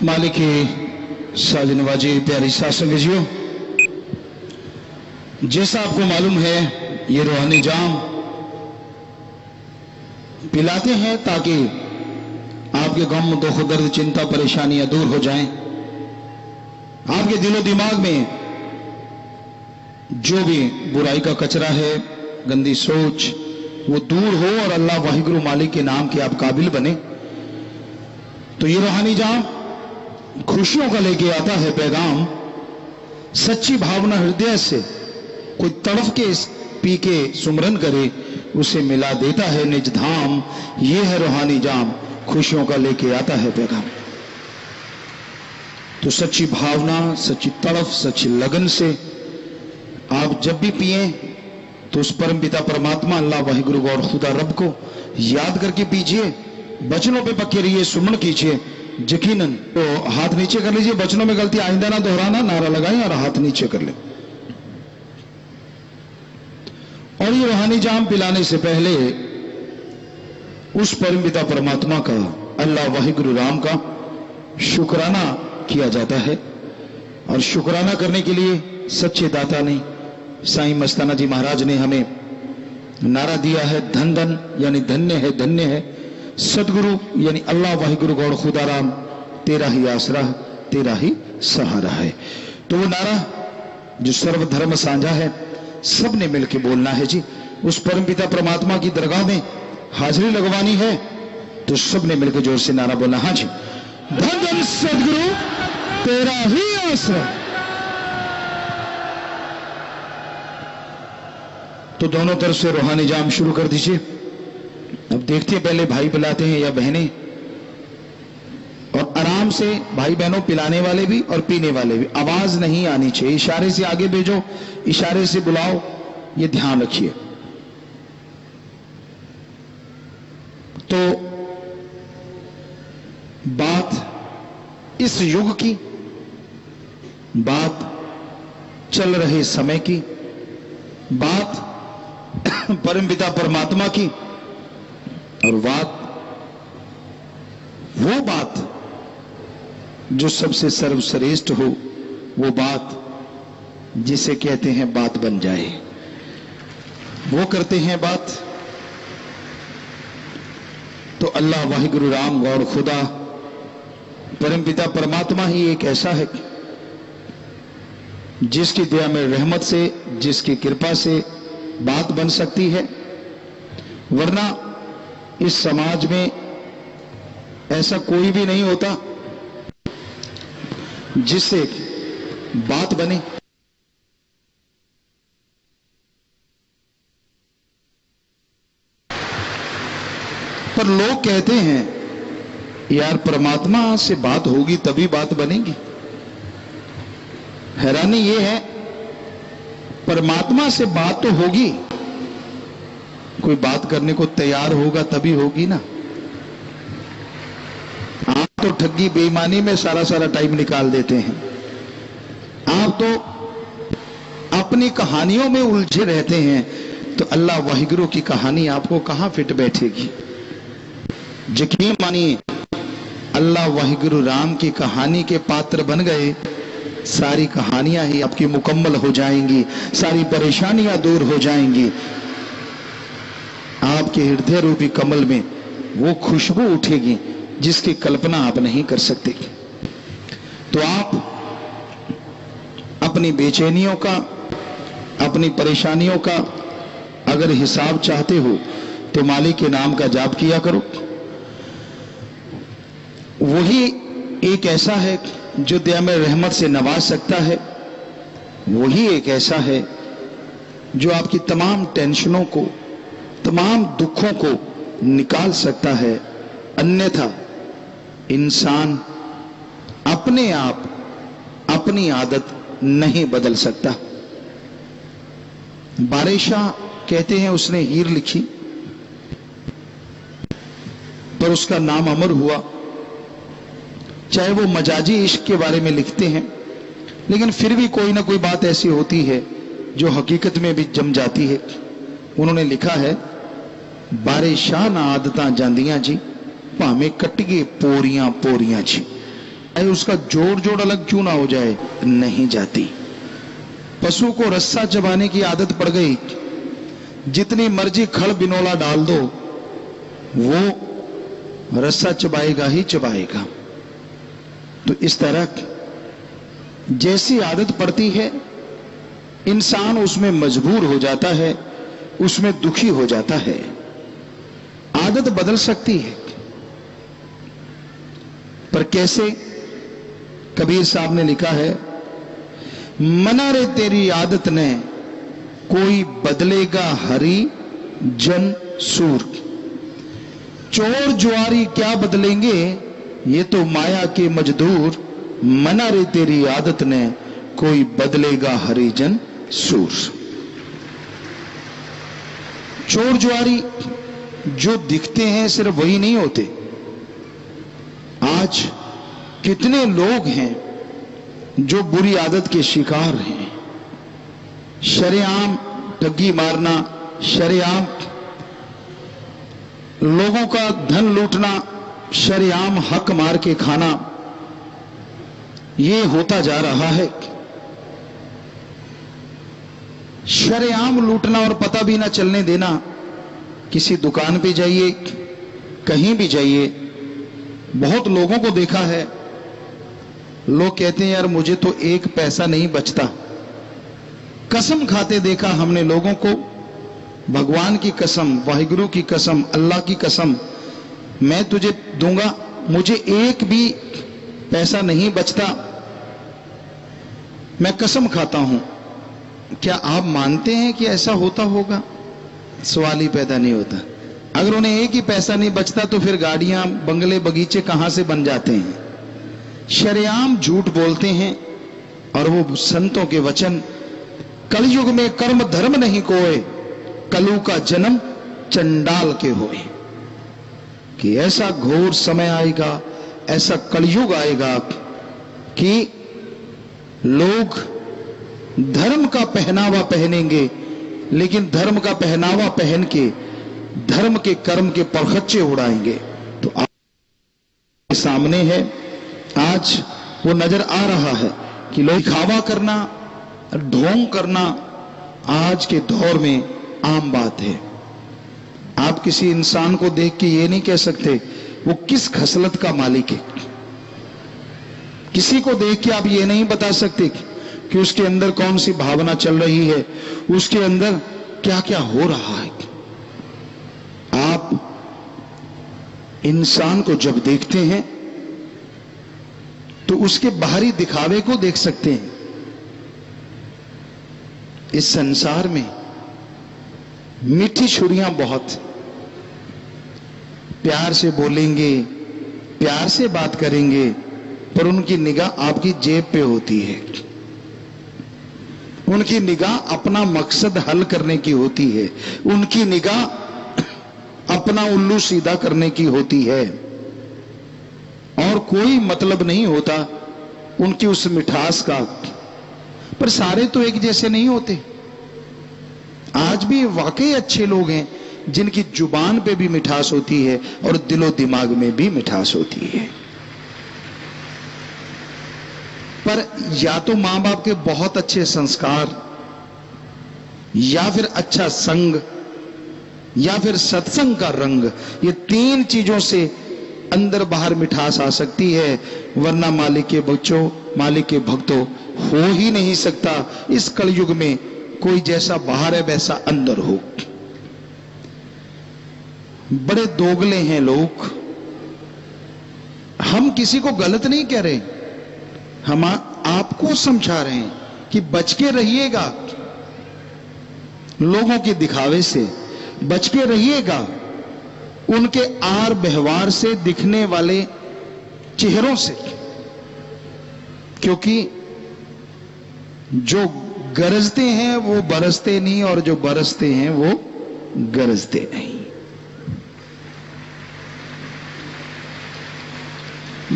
मालिक साज नवाजी प्यारी साथ संगजियों, जैसा आपको मालूम है ये रूहानी जाम पिलाते हैं ताकि आपके गम दुख दर्द चिंता परेशानियां दूर हो जाएं। आपके दिलो दिमाग में जो भी बुराई का कचरा है, गंदी सोच, वो दूर हो और अल्लाह वाहिगुरु मालिक के नाम के आप काबिल बने। तो ये रूहानी जाम खुशियों का लेके आता है पैगाम। सच्ची भावना हृदय से कोई तड़फ के पी के सुमरन करे, उसे मिला देता है निज धाम। ये है रूहानी जाम, खुशियों का लेके आता है पैगाम। तो सच्ची भावना, सच्ची तड़फ, सच्ची लगन से आप जब भी पिए तो उस परम पिता परमात्मा अल्लाह वाहिगुरु गौर खुदा रब को याद करके पीजिए। वचनों पे पक्के रहिए, सुमन कीजिए यकीनन। तो हाथ नीचे कर लीजिए, वचनों में गलती आइंदा ना दोहराना, नारा लगाएं और हाथ नीचे कर लें। और ये रूहानी जाम पिलाने से पहले उस परम पिता परमात्मा का, अल्लाह वाहिगुरु राम का शुक्राना किया जाता है। और शुक्राना करने के लिए सच्चे दाता ने, साईं मस्ताना जी महाराज ने हमें नारा दिया है, धन धन यानी धन्य है, धन्य है सदगुरु यानी अल्लाह वाहिगुरु गौर खुदा राम, तेरा ही आसरा, तेरा ही सहारा है। तो वो नारा जो सर्वधर्म साझा है, सबने मिलकर बोलना है जी। उस परम पिता परमात्मा की दरगाह में हाजिरी लगवानी है तो सबने मिलकर जोर से नारा बोलना, हाँ जी, धन धन सदगुरु तेरा ही आसरा। तो दोनों तरफ से रूहानी जाम शुरू कर दीजिए। अब देखते हैं पहले भाई पिलाते हैं या बहनें, और आराम से भाई बहनों, पिलाने वाले भी और पीने वाले भी। आवाज नहीं आनी चाहिए, इशारे से आगे भेजो, इशारे से बुलाओ, ये ध्यान रखिए। तो बात इस युग की, बात चल रहे समय की, बात परम पिता परमात्मा की, और वो बात जो सबसे सर्वश्रेष्ठ हो, वो बात जिसे कहते हैं बात बन जाए, वो करते हैं बात। तो अल्लाह वाहिगुरु राम गौर खुदा परम पिता परमात्मा ही एक ऐसा है जिसकी दया में, रहमत से, जिसकी कृपा से बात बन सकती है। वरना इस समाज में ऐसा कोई भी नहीं होता जिससे बात बने। पर लोग कहते हैं यार परमात्मा से बात होगी तभी बात बनेगी। हैरानी यह है, परमात्मा से बात तो होगी, कोई बात करने को तैयार होगा तभी होगी ना। आप तो ठगी बेईमानी में सारा टाइम निकाल देते हैं। आप तो अपनी कहानियों में उलझे रहते हैं, तो अल्लाह वाहिगुरु की कहानी आपको कहां फिट बैठेगी। यकीन मानिए, अल्लाह वाहिगुरु राम की कहानी के पात्र बन गए, सारी कहानियां ही आपकी मुकम्मल हो जाएंगी, सारी परेशानियां दूर हो जाएंगी। आपके हृदय रूपी कमल में वो खुशबू उठेगी जिसकी कल्पना आप नहीं कर सकते। तो आप अपनी बेचैनियों का, अपनी परेशानियों का अगर हिसाब चाहते हो तो मालिक के नाम का जाप किया करो। वही एक ऐसा है जो दया में रहमत से नवाज सकता है। वही एक ऐसा है जो आपकी तमाम टेंशनों को, तमाम दुखों को निकाल सकता है। अन्यथा इंसान अपने आप अपनी आदत नहीं बदल सकता। बारिशाह कहते हैं उसने हीर लिखी, पर उसका नाम अमर हुआ। चाहे वो मजाजी इश्क के बारे में लिखते हैं, लेकिन फिर भी कोई ना कोई बात ऐसी होती है जो हकीकत में भी जम जाती है। उन्होंने लिखा है, बारिशाह ना आदतां जांदियां जी, भावें कट्टिए पोरियां पोरियां जी। चाहे उसका जोड़ जोड़ अलग क्यों ना हो जाए, नहीं जाती। पशु को रस्सा चबाने की आदत पड़ गई, जितनी मर्जी खड़ बिनौला डाल दो वो रस्सा चबाएगा ही चबाएगा। तो इस तरह जैसी आदत पड़ती है इंसान उसमें मजबूर हो जाता है, उसमें दुखी हो जाता है। आदत बदल सकती है, पर कैसे? कबीर साहब ने लिखा है, मना रे तेरी आदत ने कोई बदलेगा हरि जन सूर। चोर जुआरी क्या बदलेंगे, ये तो माया के मजदूर। मना रे तेरी आदत ने कोई बदलेगा हरिजन सूर। चोर जुआरी जो दिखते हैं सिर्फ वही नहीं होते। आज कितने लोग हैं जो बुरी आदत के शिकार हैं। शरेआम ठगी मारना, शरेआम लोगों का धन लूटना, शरेआम हक मार के खाना, ये होता जा रहा है। शरेआम लूटना और पता भी ना चलने देना। किसी दुकान पे जाइए, कहीं भी जाइए, बहुत लोगों को देखा है, लोग कहते हैं यार मुझे तो एक पैसा नहीं बचता। कसम खाते देखा हमने लोगों को, भगवान की कसम, वाहिगुरु की कसम, अल्लाह की कसम, मैं तुझे दूंगा, मुझे एक भी पैसा नहीं बचता, मैं कसम खाता हूं। क्या आप मानते हैं कि ऐसा होता होगा? सवाल ही पैदा नहीं होता। अगर उन्हें एक ही पैसा नहीं बचता तो फिर गाड़ियां, बंगले, बगीचे कहां से बन जाते हैं? शरेआम झूठ बोलते हैं। और वो संतों के वचन, कलयुग में कर्म धर्म नहीं कोय, कलु का जन्म चंडाल के होए। कि ऐसा घोर समय आएगा, ऐसा कलयुग आएगा कि लोग धर्म का पहनावा पहनेंगे, लेकिन धर्म का पहनावा पहन के धर्म के कर्म के परखच्चे उड़ाएंगे। तो आपके सामने है, आज वो नजर आ रहा है कि लोग दिखावा करना, ढोंग करना आज के दौर में आम बात है। आप किसी इंसान को देख के ये नहीं कह सकते वो किस खसलत का मालिक है। किसी को देख के आप ये नहीं बता सकते कि उसके अंदर कौन सी भावना चल रही है, उसके अंदर क्या क्या हो रहा है। आप इंसान को जब देखते हैं तो उसके बाहरी दिखावे को देख सकते हैं। इस संसार में मीठी छुरियां बहुत, प्यार से बोलेंगे, प्यार से बात करेंगे, पर उनकी निगाह आपकी जेब पे होती है। उनकी निगाह अपना मकसद हल करने की होती है। उनकी निगाह अपना उल्लू सीधा करने की होती है, और कोई मतलब नहीं होता उनकी उस मिठास का। पर सारे तो एक जैसे नहीं होते। आज भी वाकई अच्छे लोग हैं जिनकी जुबान पे भी मिठास होती है और दिलो दिमाग में भी मिठास होती है। पर या तो मां बाप के बहुत अच्छे संस्कार, या फिर अच्छा संग, या फिर सत्संग का रंग, ये तीन चीजों से अंदर बाहर मिठास आ सकती है। वरना मालिक के बच्चों, मालिक के भक्तों, हो ही नहीं सकता इस कलयुग में कोई जैसा बाहर है वैसा अंदर हो। बड़े दोगले हैं लोग। हम किसी को गलत नहीं कह रहे, हम आपको समझा रहे हैं कि बच के रहिएगा लोगों के दिखावे से, बच के रहिएगा उनके आर व्यवहार से, दिखने वाले चेहरों से। क्योंकि जो गरजते हैं वो बरसते नहीं, और जो बरसते हैं वो गरजते नहीं।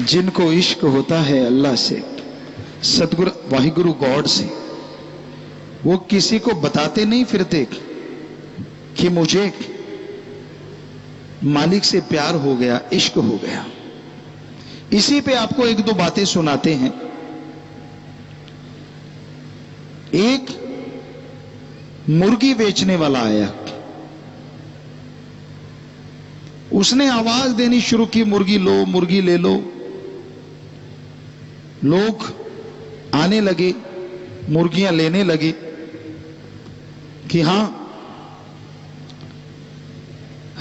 जिनको इश्क होता है अल्लाह से, सतगुरु वाहिगुरु गॉड से, वो किसी को बताते नहीं फिरते कि मुझे मालिक से प्यार हो गया, इश्क हो गया। इसी पे आपको एक दो बातें सुनाते हैं। एक मुर्गी बेचने वाला आया, उसने आवाज देनी शुरू की, मुर्गी लो, मुर्गी ले लो। लोग आने लगे, मुर्गियां लेने लगे कि हां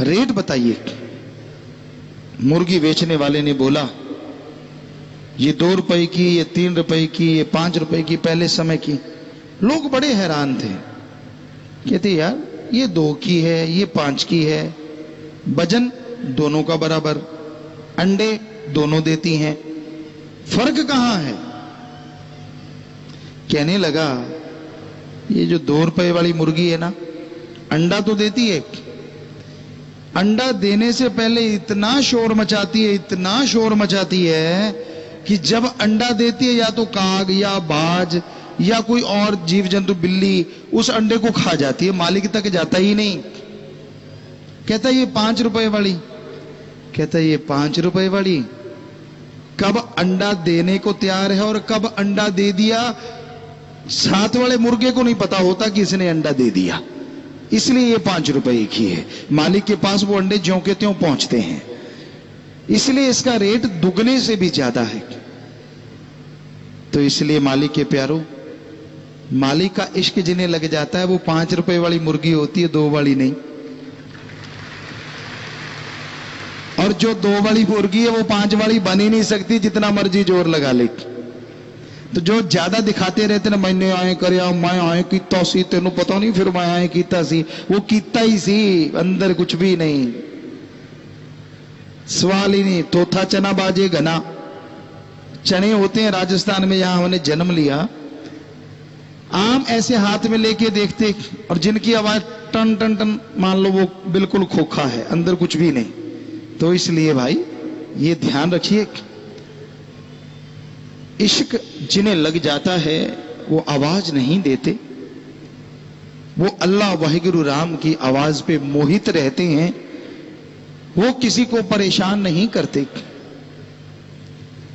रेट बताइए। मुर्गी बेचने वाले ने बोला, ये 2 रुपए की, ये 3 रुपए की, ये 5 रुपए की, पहले समय की। लोग बड़े हैरान थे, कहते यार ये 2 की है, ये 5 की है, वजन दोनों का बराबर, अंडे दोनों देती हैं, फर्क कहां है? कहने लगा, ये जो 2 रुपए वाली मुर्गी है ना, अंडा तो देती है, अंडा देने से पहले इतना शोर मचाती है, इतना शोर मचाती है कि जब अंडा देती है या तो काग या बाज या कोई और जीव जंतु, बिल्ली, उस अंडे को खा जाती है, मालिक तक जाता ही नहीं। कहता ये 5 रुपए वाली, कहता ये 5 रुपए वाली कब अंडा देने को तैयार है और कब अंडा दे दिया, साथ वाले मुर्गे को नहीं पता होता कि इसने अंडा दे दिया, इसलिए ये 5 रुपए की है। मालिक के पास वो अंडे ज्यों के त्यों पहुंचते हैं, इसलिए इसका रेट दुगने से भी ज्यादा है। तो इसलिए मालिक के प्यारों, मालिक का इश्क जिन्हें लग जाता है वो 5 रुपए वाली मुर्गी होती है, 2 वाली नहीं। और जो 2 वाली मुर्गी है वो 5 वाली बन ही नहीं सकती, जितना मर्जी जोर लगा ले। तो जो ज्यादा दिखाते रहते ना, मैंने आए कर, मैं आए कीता सी, तेनू पता नहीं, फिर मैं आए कीता सी, वो कीता ही सी, अंदर कुछ भी नहीं, सवाल ही नहीं। तोथा चना बाजे घना, चने होते हैं राजस्थान में, यहां हमने जन्म लिया, आम ऐसे हाथ में लेके देखते, और जिनकी आवाज टन टन टन, मान लो वो बिल्कुल खोखा है, अंदर कुछ भी नहीं। तो इसलिए भाई ये ध्यान रखिए, इश्क जिन्हें लग जाता है वो आवाज नहीं देते, वो अल्लाह वाहिगुरु राम की आवाज पे मोहित रहते हैं, वो किसी को परेशान नहीं करते।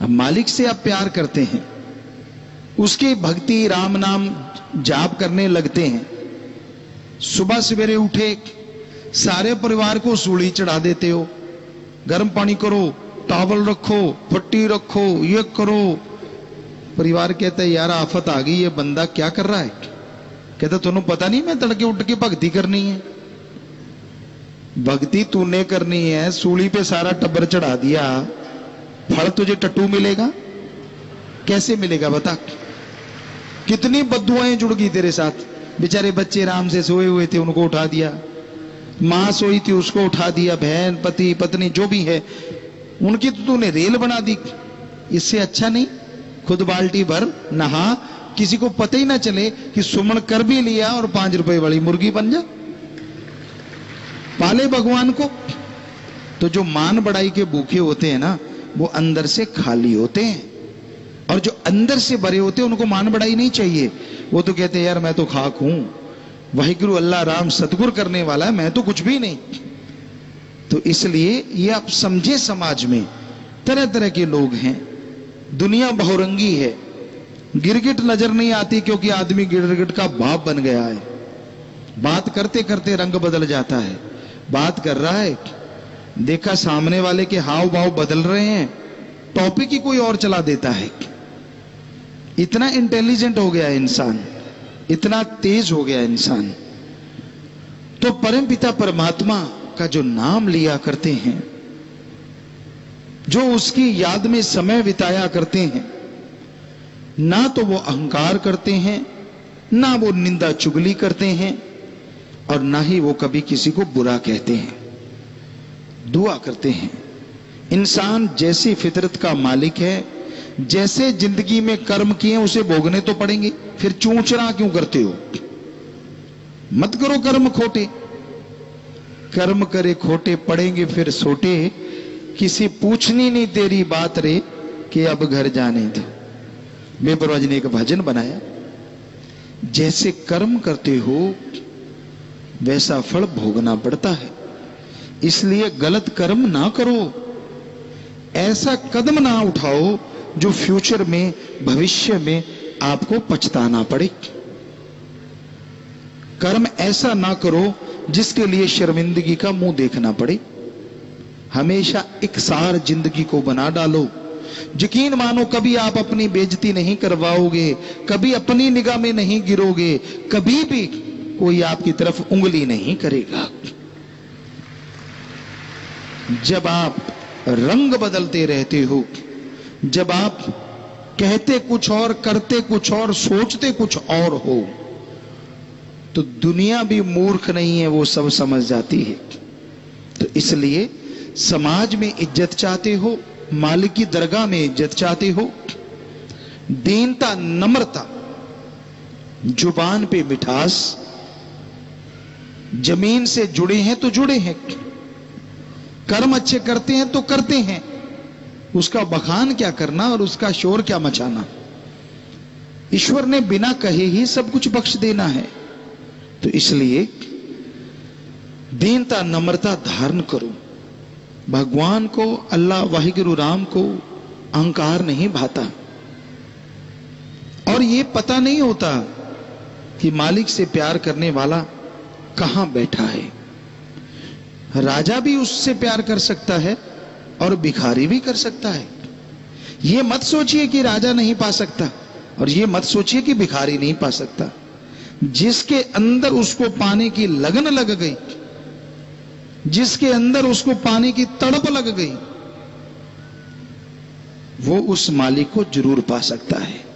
अब मालिक से आप प्यार करते हैं, उसकी भक्ति राम नाम जाप करने लगते हैं, सुबह सवेरे उठे सारे परिवार को सूली चढ़ा देते हो, गर्म पानी करो, टॉवल रखो, पट्टी रखो, ये करो। परिवार कहता है यार आफत आ गई, ये बंदा क्या कर रहा है? कहता तुम्हें पता नहीं मैं तड़के उठ के भक्ति करनी है। भक्ति तूने करनी है, सूली पे सारा टब्बर चढ़ा दिया, फल तुझे टट्टू मिलेगा? कैसे मिलेगा बता? कितनी बद्दुआएं जुड़ गई तेरे साथ। बेचारे बच्चे आराम से सोए हुए थे, उनको उठा दिया, मां सोई थी उसको उठा दिया, बहन पति पत्नी जो भी है उनकी तो तूने रेल बना दी। इससे अच्छा नहीं खुद बाल्टी भर नहा, किसी को पता ही ना चले कि सुमन कर भी लिया और 5 रुपए वाली मुर्गी बन जा। पाले भगवान को। तो जो मान बढ़ाई के भूखे होते हैं ना, वो अंदर से खाली होते हैं, और जो अंदर से भरे होते हैं उनको मान बढ़ाई नहीं चाहिए। वो तो कहते हैं यार मैं तो खाक हूं, वाहिगुरु अल्लाह राम सतगुर करने वाला है, मैं तो कुछ भी नहीं। तो इसलिए ये आप समझे, समाज में तरह तरह के लोग हैं, दुनिया बहुरंगी है, गिरगिट नजर नहीं आती क्योंकि आदमी गिरगिट का बाप बन गया है। बात करते करते रंग बदल जाता है, बात कर रहा है, देखा सामने वाले के हाव भाव बदल रहे हैं, टॉपिक ही कोई और चला देता है। इतना इंटेलिजेंट हो गया इंसान, इतना तेज हो गया इंसान। तो परमपिता परमात्मा का जो नाम लिया करते हैं, जो उसकी याद में समय बिताया करते हैं, ना तो वो अहंकार करते हैं, ना वो निंदा चुगली करते हैं, और ना ही वो कभी किसी को बुरा कहते हैं। दुआ करते हैं। इंसान जैसी फितरत का मालिक है, जैसे जिंदगी में कर्म किए उसे भोगने तो पड़ेंगे, फिर चूंचना क्यों करते हो? मत करो कर्म खोटे, कर्म करे खोटे पड़ेंगे फिर सोटे, किसी पूछनी नहीं तेरी बात रे कि अब घर जाने दो। बेपरवाह ने एक भजन बनाया, जैसे कर्म करते हो वैसा फल भोगना पड़ता है, इसलिए गलत कर्म ना करो। ऐसा कदम ना उठाओ जो फ्यूचर में, भविष्य में आपको पछताना पड़े। कर्म ऐसा ना करो जिसके लिए शर्मिंदगी का मुंह देखना पड़े। हमेशा इकसार जिंदगी को बना डालो। यकीन मानो कभी आप अपनी बेइज्जती नहीं करवाओगे, कभी अपनी निगाह में नहीं गिरोगे, कभी भी कोई आपकी तरफ उंगली नहीं करेगा। जब आप रंग बदलते रहते हो, जब आप कहते कुछ और, करते कुछ और, सोचते कुछ और हो, तो दुनिया भी मूर्ख नहीं है, वो सब समझ जाती है। तो इसलिए समाज में इज्जत चाहते हो, मालिक की दरगाह में इज्जत चाहते हो, दीनता, नम्रता, जुबान पे मिठास, जमीन से जुड़े हैं तो जुड़े हैं, कर्म अच्छे करते हैं तो करते हैं, उसका बखान क्या करना और उसका शोर क्या मचाना। ईश्वर ने बिना कहे ही सब कुछ बख्श देना है। तो इसलिए दीनता, नम्रता धारण करो। भगवान को, अल्लाह वाहिगुरु राम को अहंकार नहीं भाता, और ये पता नहीं होता कि मालिक से प्यार करने वाला कहां बैठा है। राजा भी उससे प्यार कर सकता है और भिखारी भी कर सकता है। ये मत सोचिए कि राजा नहीं पा सकता, और ये मत सोचिए कि भिखारी नहीं पा सकता। जिसके अंदर उसको पाने की लगन लग गई, जिसके अंदर उसको पाने की तड़प लग गई, वो उस मालिक को जरूर पा सकता है।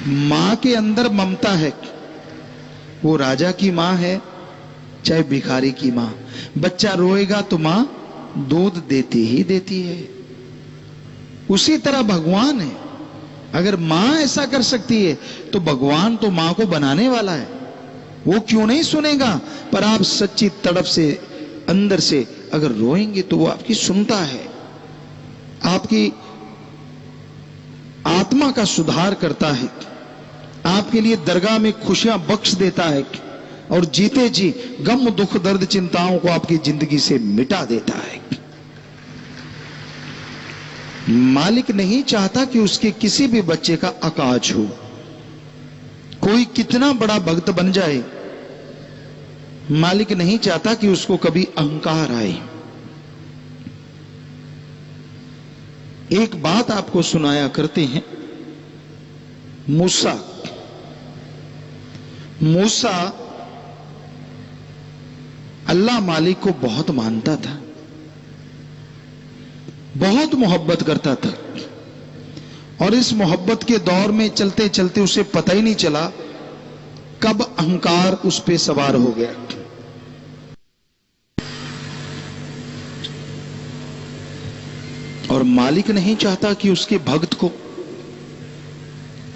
मां के अंदर ममता है, वो राजा की मां है चाहे भिखारी की मां। बच्चा रोएगा तो मां दूध देती ही देती है। उसी तरह भगवान है। अगर मां ऐसा कर सकती है तो भगवान तो मां को बनाने वाला है, वो क्यों नहीं सुनेगा। पर आप सच्ची तड़प से, अंदर से अगर रोएंगे तो वो आपकी सुनता है, आपकी आत्मा का सुधार करता है, आपके लिए दरगाह में खुशियां बख्श देता है, और जीते जी गम, दुख, दर्द, चिंताओं को आपकी जिंदगी से मिटा देता है। मालिक नहीं चाहता कि उसके किसी भी बच्चे का अकाज हो। कोई कितना बड़ा भक्त बन जाए, मालिक नहीं चाहता कि उसको कभी अहंकार आए। एक बात आपको सुनाया करते हैं। मूसा अल्लाह मालिक को बहुत मानता था, बहुत मोहब्बत करता था, और इस मोहब्बत के दौर में चलते चलते उसे पता ही नहीं चला कब अहंकार उस पे सवार हो गया। और मालिक नहीं चाहता कि उसके भक्त को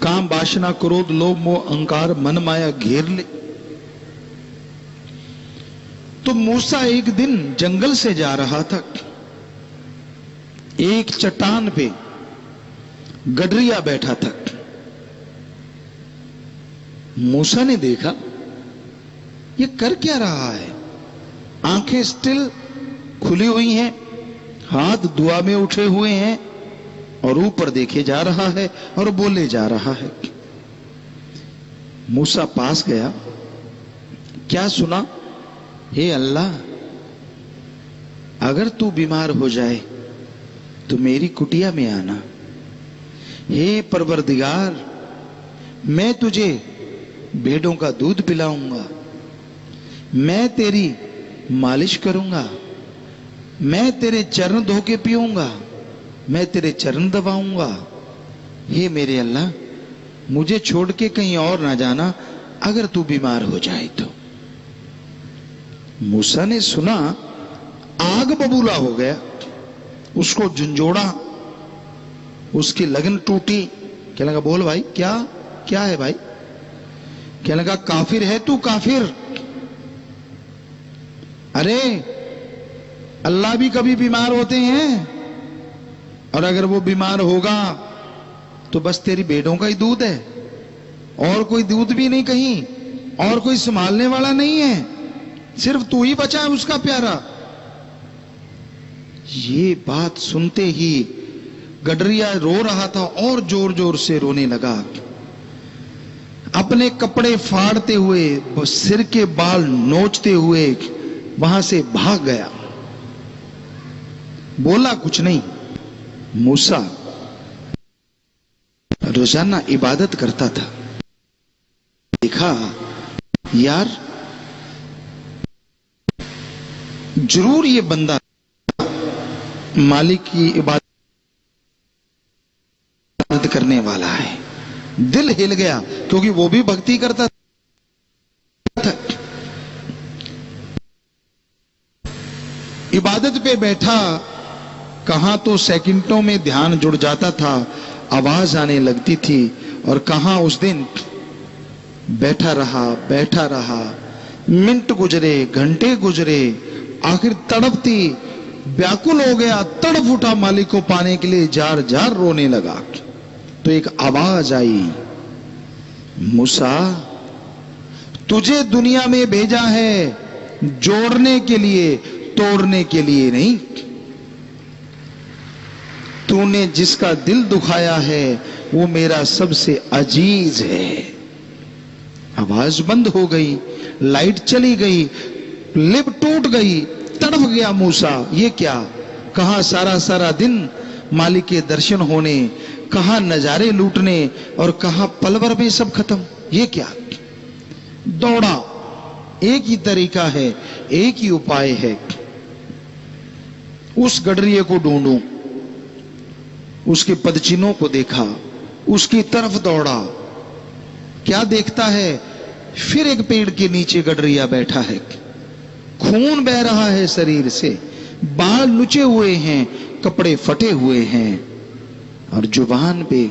काम, वासना, क्रोध, लोभ, मोह, अहंकार, मन माया घेर ले। तो मूसा एक दिन जंगल से जा रहा था। एक चट्टान पे गडरिया बैठा था। मूसा ने देखा ये कर क्या रहा है। आंखें स्टिल खुली हुई हैं, हाथ दुआ में उठे हुए हैं, और ऊपर देखे जा रहा है और बोले जा रहा है। मूसा पास गया, क्या सुना? हे अल्लाह, अगर तू बीमार हो जाए तो मेरी कुटिया में आना। हे परवरदिगार, मैं तुझे भेड़ों का दूध पिलाऊंगा, मैं तेरी मालिश करूंगा, मैं तेरे चरण धो के पीऊंगा, मैं तेरे चरण दबाऊंगा। हे मेरे अल्लाह, मुझे छोड़ के कहीं और ना जाना अगर तू बीमार हो जाए तो। मूसा ने सुना, आग बबूला हो गया, उसको झंझोड़ा, उसकी लगन टूटी। क्या लगा, बोल भाई, क्या क्या है भाई? क्या लगा, काफिर है तू, काफिर। अरे अल्लाह भी कभी बीमार होते हैं, और अगर वो बीमार होगा तो बस तेरी भेड़ों का ही दूध है, और कोई दूध भी नहीं कहीं, और कोई संभालने वाला नहीं है, सिर्फ तू ही बचा है उसका प्यारा। ये बात सुनते ही गडरिया रो रहा था और जोर जोर से रोने लगा। अपने कपड़े फाड़ते हुए, सिर के बाल नोचते हुए वहां से भाग गया। बोला कुछ नहीं। मूसा रोजाना इबादत करता था। देखा यार, जरूर ये बंदा मालिक की इबादत करने वाला है। दिल हिल गया क्योंकि वो भी भक्ति करता था। इबादत पे बैठा, कहां तो सेकंडों में ध्यान जुड़ जाता था, आवाज आने लगती थी, और कहां उस दिन बैठा रहा, मिनट गुजरे, घंटे गुजरे, आखिर तड़पती व्याकुल हो गया, तड़प उठा मालिक को पाने के लिए, जार जार रोने लगा। तो एक आवाज आई, मूसा तुझे दुनिया में भेजा है जोड़ने के लिए, तोड़ने के लिए नहीं। तूने जिसका दिल दुखाया है वो मेरा सबसे अजीज है। आवाज बंद हो गई, लाइट चली गई, लिप टूट गई, तड़प गया मूसा। ये क्या, कहां सारा दिन मालिक के दर्शन होने, कहां नजारे लूटने, और कहां पल भर में सब खत्म। ये क्या। दौड़ा, एक ही तरीका है, एक ही उपाय है, उस गडरिये को ढूंढूं। उसके पदचिन्हों को देखा, उसकी तरफ दौड़ा। क्या देखता है, फिर एक पेड़ के नीचे गडरिया बैठा है, खून बह रहा है शरीर से, बाल नुचे हुए हैं, कपड़े फटे हुए हैं, और जुबान पे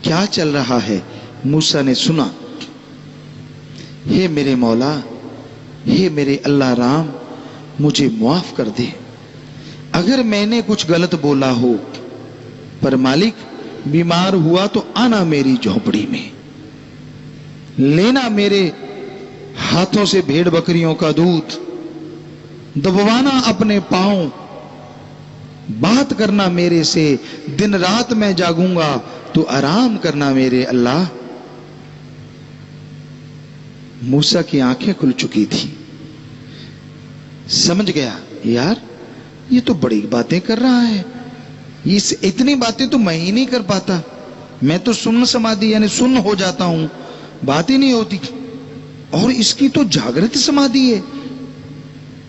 क्या चल रहा है। मूसा ने सुना, हे मेरे मौला, हे मेरे अल्लाह राम, मुझे माफ कर दे अगर मैंने कुछ गलत बोला हो, पर मालिक बीमार हुआ तो आना मेरी झोपड़ी में, लेना मेरे हाथों से भेड़ बकरियों का दूध, दबवाना अपने पांव, बात करना मेरे से, दिन रात मैं जागूंगा तो आराम करना मेरे अल्लाह। मूसा की आंखें खुल चुकी थी, समझ गया यार ये तो बड़ी बातें कर रहा है, इस इतनी बातें तो मैं ही नहीं कर पाता, मैं तो सुन्न समाधि यानी सुन्न हो जाता हूं, बात ही नहीं होती, और इसकी तो जागृत समाधि है,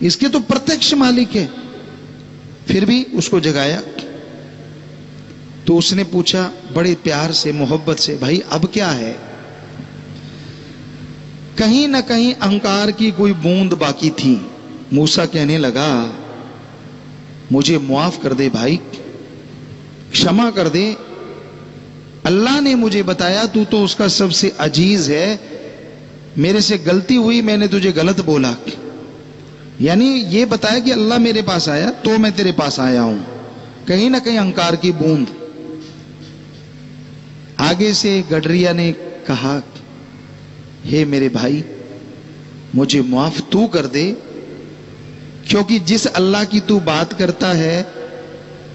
इसके तो प्रत्यक्ष मालिक है। फिर भी उसको जगाया तो उसने पूछा बड़े प्यार से, मोहब्बत से, भाई अब क्या है। कहीं ना कहीं अहंकार की कोई बूंद बाकी थी। मूसा कहने लगा, मुझे माफ कर दे भाई, क्षमा कर दे, अल्लाह ने मुझे बताया तू तो उसका सबसे अजीज है, मेरे से गलती हुई, मैंने तुझे गलत बोला, यानी ये बताया कि अल्लाह मेरे पास आया तो मैं तेरे पास आया हूं। कहीं ना कहीं अहंकार की बूंद। आगे से गडरिया ने कहा, हे मेरे भाई मुझे माफ तू कर दे, क्योंकि जिस अल्लाह की तू बात करता है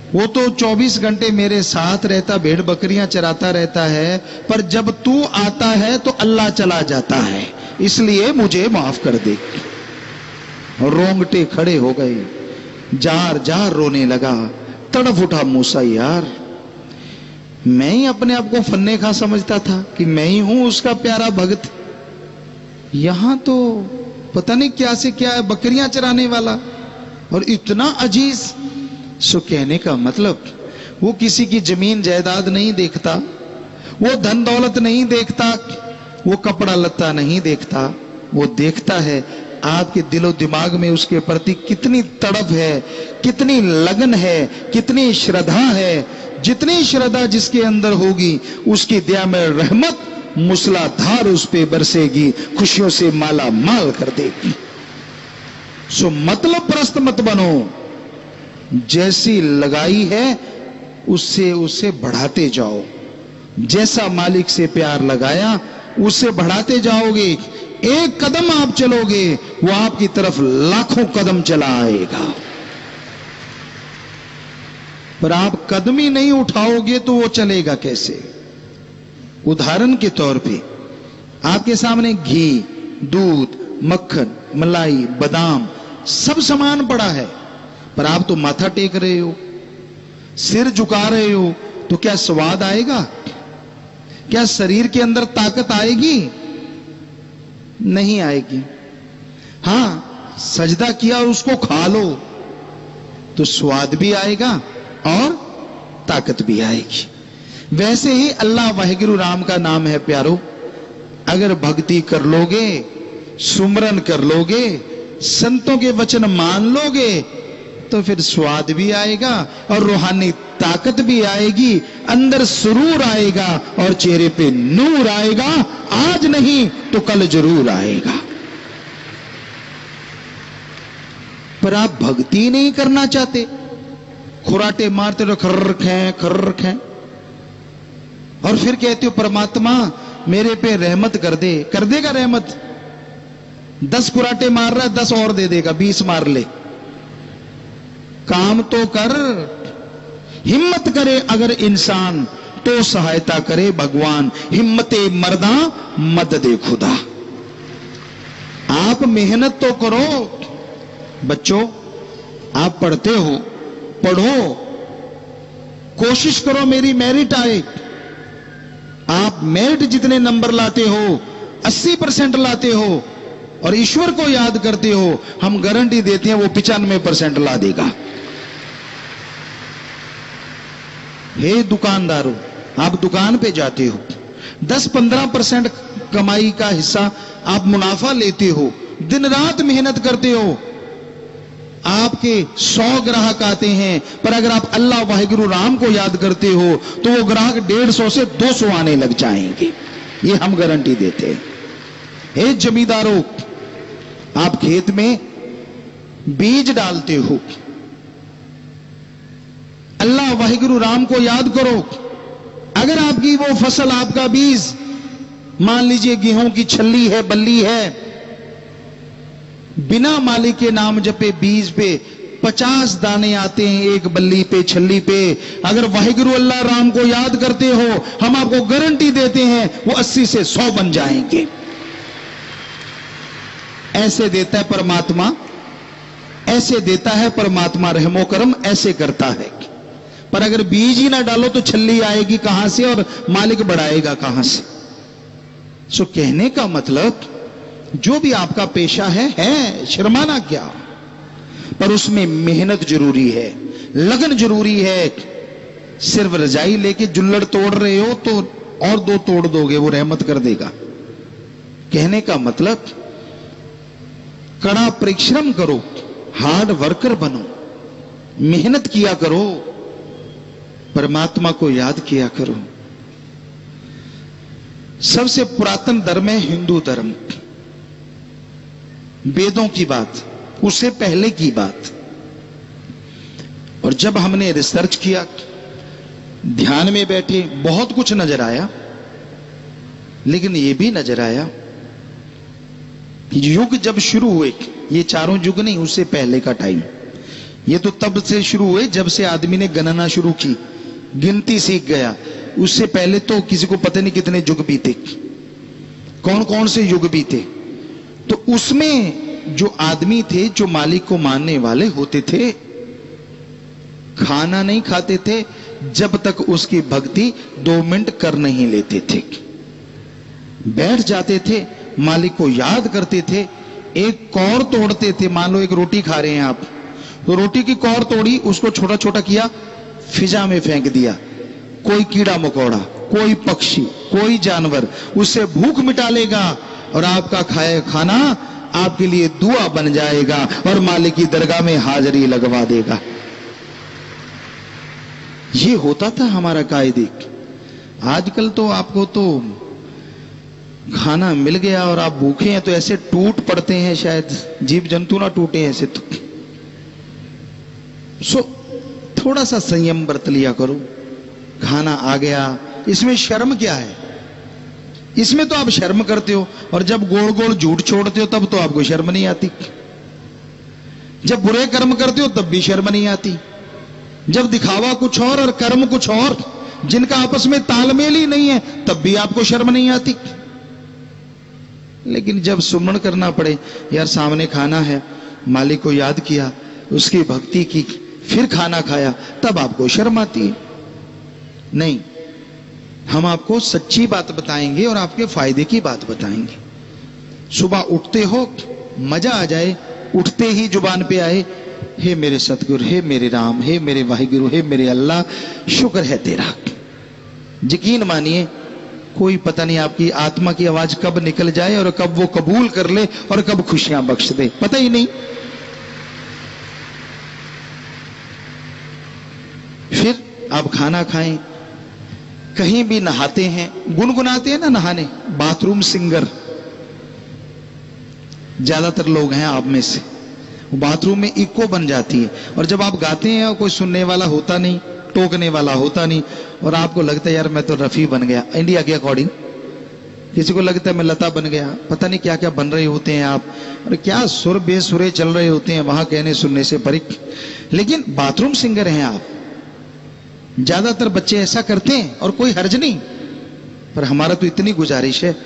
वो तो 24 घंटे मेरे साथ रहता, भेड़ बकरियां चराता रहता है, पर जब तू आता है तो अल्लाह चला जाता है, इसलिए मुझे माफ कर दे। रोंगटे खड़े हो गए, जार जार रोने लगा, तड़फ उठा मूसा, यार मैं ही अपने आप को फन्ने खा समझता था कि मैं ही हूं उसका प्यारा भक्त, यहां तो पता नहीं क्या से क्या है, बकरियां चराने वाला और इतना अजीज। सो कहने का मतलब वो किसी की जमीन जायदाद नहीं देखता, वो धन दौलत नहीं देखता, वो कपड़ा लत्ता नहीं देखता, वो देखता है आपके दिलो दिमाग में उसके प्रति कितनी तड़प है, कितनी लगन है, कितनी श्रद्धा है। जितनी श्रद्धा जिसके अंदर होगी उसकी दया में रहमत मूसलाधार उस पे बरसेगी, खुशियों से माला माल कर देगी। सो मतलब प्रस्त मत बनो, जैसी लगाई है उससे उसे बढ़ाते जाओ, जैसा मालिक से प्यार लगाया उससे बढ़ाते जाओगे। एक कदम आप चलोगे वो आपकी तरफ लाखों कदम चला आएगा। पर आप कदम ही नहीं उठाओगे तो वो चलेगा कैसे? उदाहरण के तौर पे आपके सामने घी, दूध, मक्खन, मलाई, बादाम सब सामान पड़ा है, पर आप तो माथा टेक रहे हो, सिर झुका रहे हो, तो क्या स्वाद आएगा? क्या शरीर के अंदर ताकत आएगी? नहीं आएगी। हां, सजदा किया और उसको खा लो तो स्वाद भी आएगा और ताकत भी आएगी। वैसे ही अल्लाह वाहिगुरु राम का नाम है प्यारो, अगर भक्ति कर लोगे, सुमरन कर लोगे, संतों के वचन मान लोगे, तो फिर स्वाद भी आएगा और रूहानी ताकत भी आएगी, अंदर सुरूर आएगा और चेहरे पे नूर आएगा। आज नहीं तो कल जरूर आएगा। पर आप भक्ति नहीं करना चाहते, खुराटे मारते रहो, खर्र खें, और फिर कहते हो परमात्मा मेरे पे रहमत कर दे। कर देगा रहमत? 10 खुराटे मार रहा है, 10 और दे देगा, 20 मार ले। काम तो कर, हिम्मत करे अगर इंसान तो सहायता करे भगवान। हिम्मते मर्दा मददे खुदा। आप मेहनत तो करो। बच्चों, आप पढ़ते हो, पढ़ो, कोशिश करो मेरी मेरिट आए। आप मेरिट जितने नंबर लाते हो, 80% लाते हो और ईश्वर को याद करते हो, हम गारंटी देते हैं वो 95% ला देगा। हे दुकानदारों, आप दुकान पे जाते हो, 10-15% कमाई का हिस्सा आप मुनाफा लेते हो, दिन रात मेहनत करते हो, आपके 100 ग्राहक आते हैं, पर अगर आप अल्लाह वाहिगुरु राम को याद करते हो तो वो ग्राहक 150 से 200 आने लग जाएंगे। ये हम गारंटी देते हैं। हे जमींदारों, आप खेत में बीज डालते हो, अल्लाह वाहिगुरु राम को याद करो। अगर आपकी वो फसल, आपका बीज, मान लीजिए गेहूं की छल्ली है, बल्ली है, बिना मालिक के नाम जपे बीज पे 50 दाने आते हैं, एक बल्ली पे, छल्ली पे। अगर वाहिगुरु अल्लाह राम को याद करते हो, हम आपको गारंटी देते हैं वो 80 से 100 बन जाएंगे। ऐसे देता है परमात्मा, ऐसे देता है परमात्मा, रहमो करम ऐसे करता है। पर अगर बीज ही ना डालो तो छल्ली आएगी कहां से और मालिक बढ़ाएगा कहां से? सो कहने का मतलब, जो भी आपका पेशा है, शर्माना क्या, पर उसमें मेहनत जरूरी है, लगन जरूरी है। सिर्फ रजाई लेके जुल्लड़ तोड़ रहे हो तो और 2 तोड़ दोगे, वो रहमत कर देगा। कहने का मतलब, कड़ा परिश्रम करो, हार्ड वर्कर बनो, मेहनत किया करो, परमात्मा को याद किया करो। सबसे पुरातन धर्म है हिंदू धर्म। वेदों की बात, उससे पहले की बात। और जब हमने रिसर्च किया, ध्यान में बैठे, बहुत कुछ नजर आया, लेकिन यह भी नजर आया कि युग जब शुरू हुए, ये चारों युग नहीं, उससे पहले का टाइम, ये तो तब से शुरू हुए जब से आदमी ने गणना शुरू की, गिनती सीख गया। उससे पहले तो किसी को पता नहीं कितने युग बीते, कौन कौन से युग बीते। तो उसमें जो आदमी थे, जो मालिक को मानने वाले होते थे, खाना नहीं खाते थे जब तक उसकी भक्ति 2 मिनट कर नहीं लेते थे। बैठ जाते थे, मालिक को याद करते थे, एक कौर तोड़ते थे। मान लो एक रोटी खा रहे हैं आप, तो रोटी की कौर तोड़ी, उसको छोटा छोटा किया, फिजा में फेंक दिया। कोई कीड़ा मकोड़ा, कोई पक्षी, कोई जानवर उससे भूख मिटा लेगा और आपका खाया खाना आपके लिए दुआ बन जाएगा और मालिक की दरगाह में हाजिरी लगवा देगा। ये होता था हमारा कायदे। आजकल तो आपको तो खाना मिल गया और आप भूखे हैं तो ऐसे टूट पड़ते हैं, शायद जीव जंतु ना टूटे ऐसे तो। थोड़ा सा संयम बरत लिया करो। खाना आ गया, इसमें शर्म क्या है? इसमें तो आप शर्म करते हो, और जब गोल गोल झूठ छोड़ते हो तब तो आपको शर्म नहीं आती। जब बुरे कर्म करते हो तब भी शर्म नहीं आती। जब दिखावा कुछ और कर्म कुछ और, जिनका आपस में तालमेल ही नहीं है, तब भी आपको शर्म नहीं आती। लेकिन जब सुमरण करना पड़े, यार सामने खाना है, मालिक को याद किया, उसकी भक्ति की, फिर खाना खाया, तब आपको शर्म आती है। नहीं, हम आपको सच्ची बात बताएंगे और आपके फायदे की बात बताएंगे। सुबह उठते हो, मजा आ जाए, उठते ही जुबान पे आए, हे मेरे सतगुरु, हे मेरे राम, हे मेरे वाहिगुरु, हे मेरे अल्लाह, शुक्र है तेरा। यकीन मानिए, कोई पता नहीं आपकी आत्मा की आवाज कब निकल जाए और कब वो कबूल कर ले और कब खुशियां बख्श दे, पता ही नहीं। फिर आप खाना खाएं, कहीं भी नहाते हैं, गुनगुनाते हैं ना नहाने, बाथरूम सिंगर ज्यादातर लोग हैं आप में से, बाथरूम में इको बन जाती है, और जब आप गाते हैं कोई सुनने वाला होता नहीं, टोकने वाला होता नहीं, और आपको लगता है यार मैं तो रफी बन गया इंडिया के अकॉर्डिंग, किसी को लगता है मैं लता बन गया, पता नहीं क्या क्या बन रहे होते हैं आप, और क्या सुर बेसुरे चल रहे होते हैं वहां कहने सुनने से परिक, लेकिन बाथरूम सिंगर हैं आप। ज्यादातर बच्चे ऐसा करते हैं और कोई हर्ज नहीं, पर हमारा तो इतनी गुजारिश है,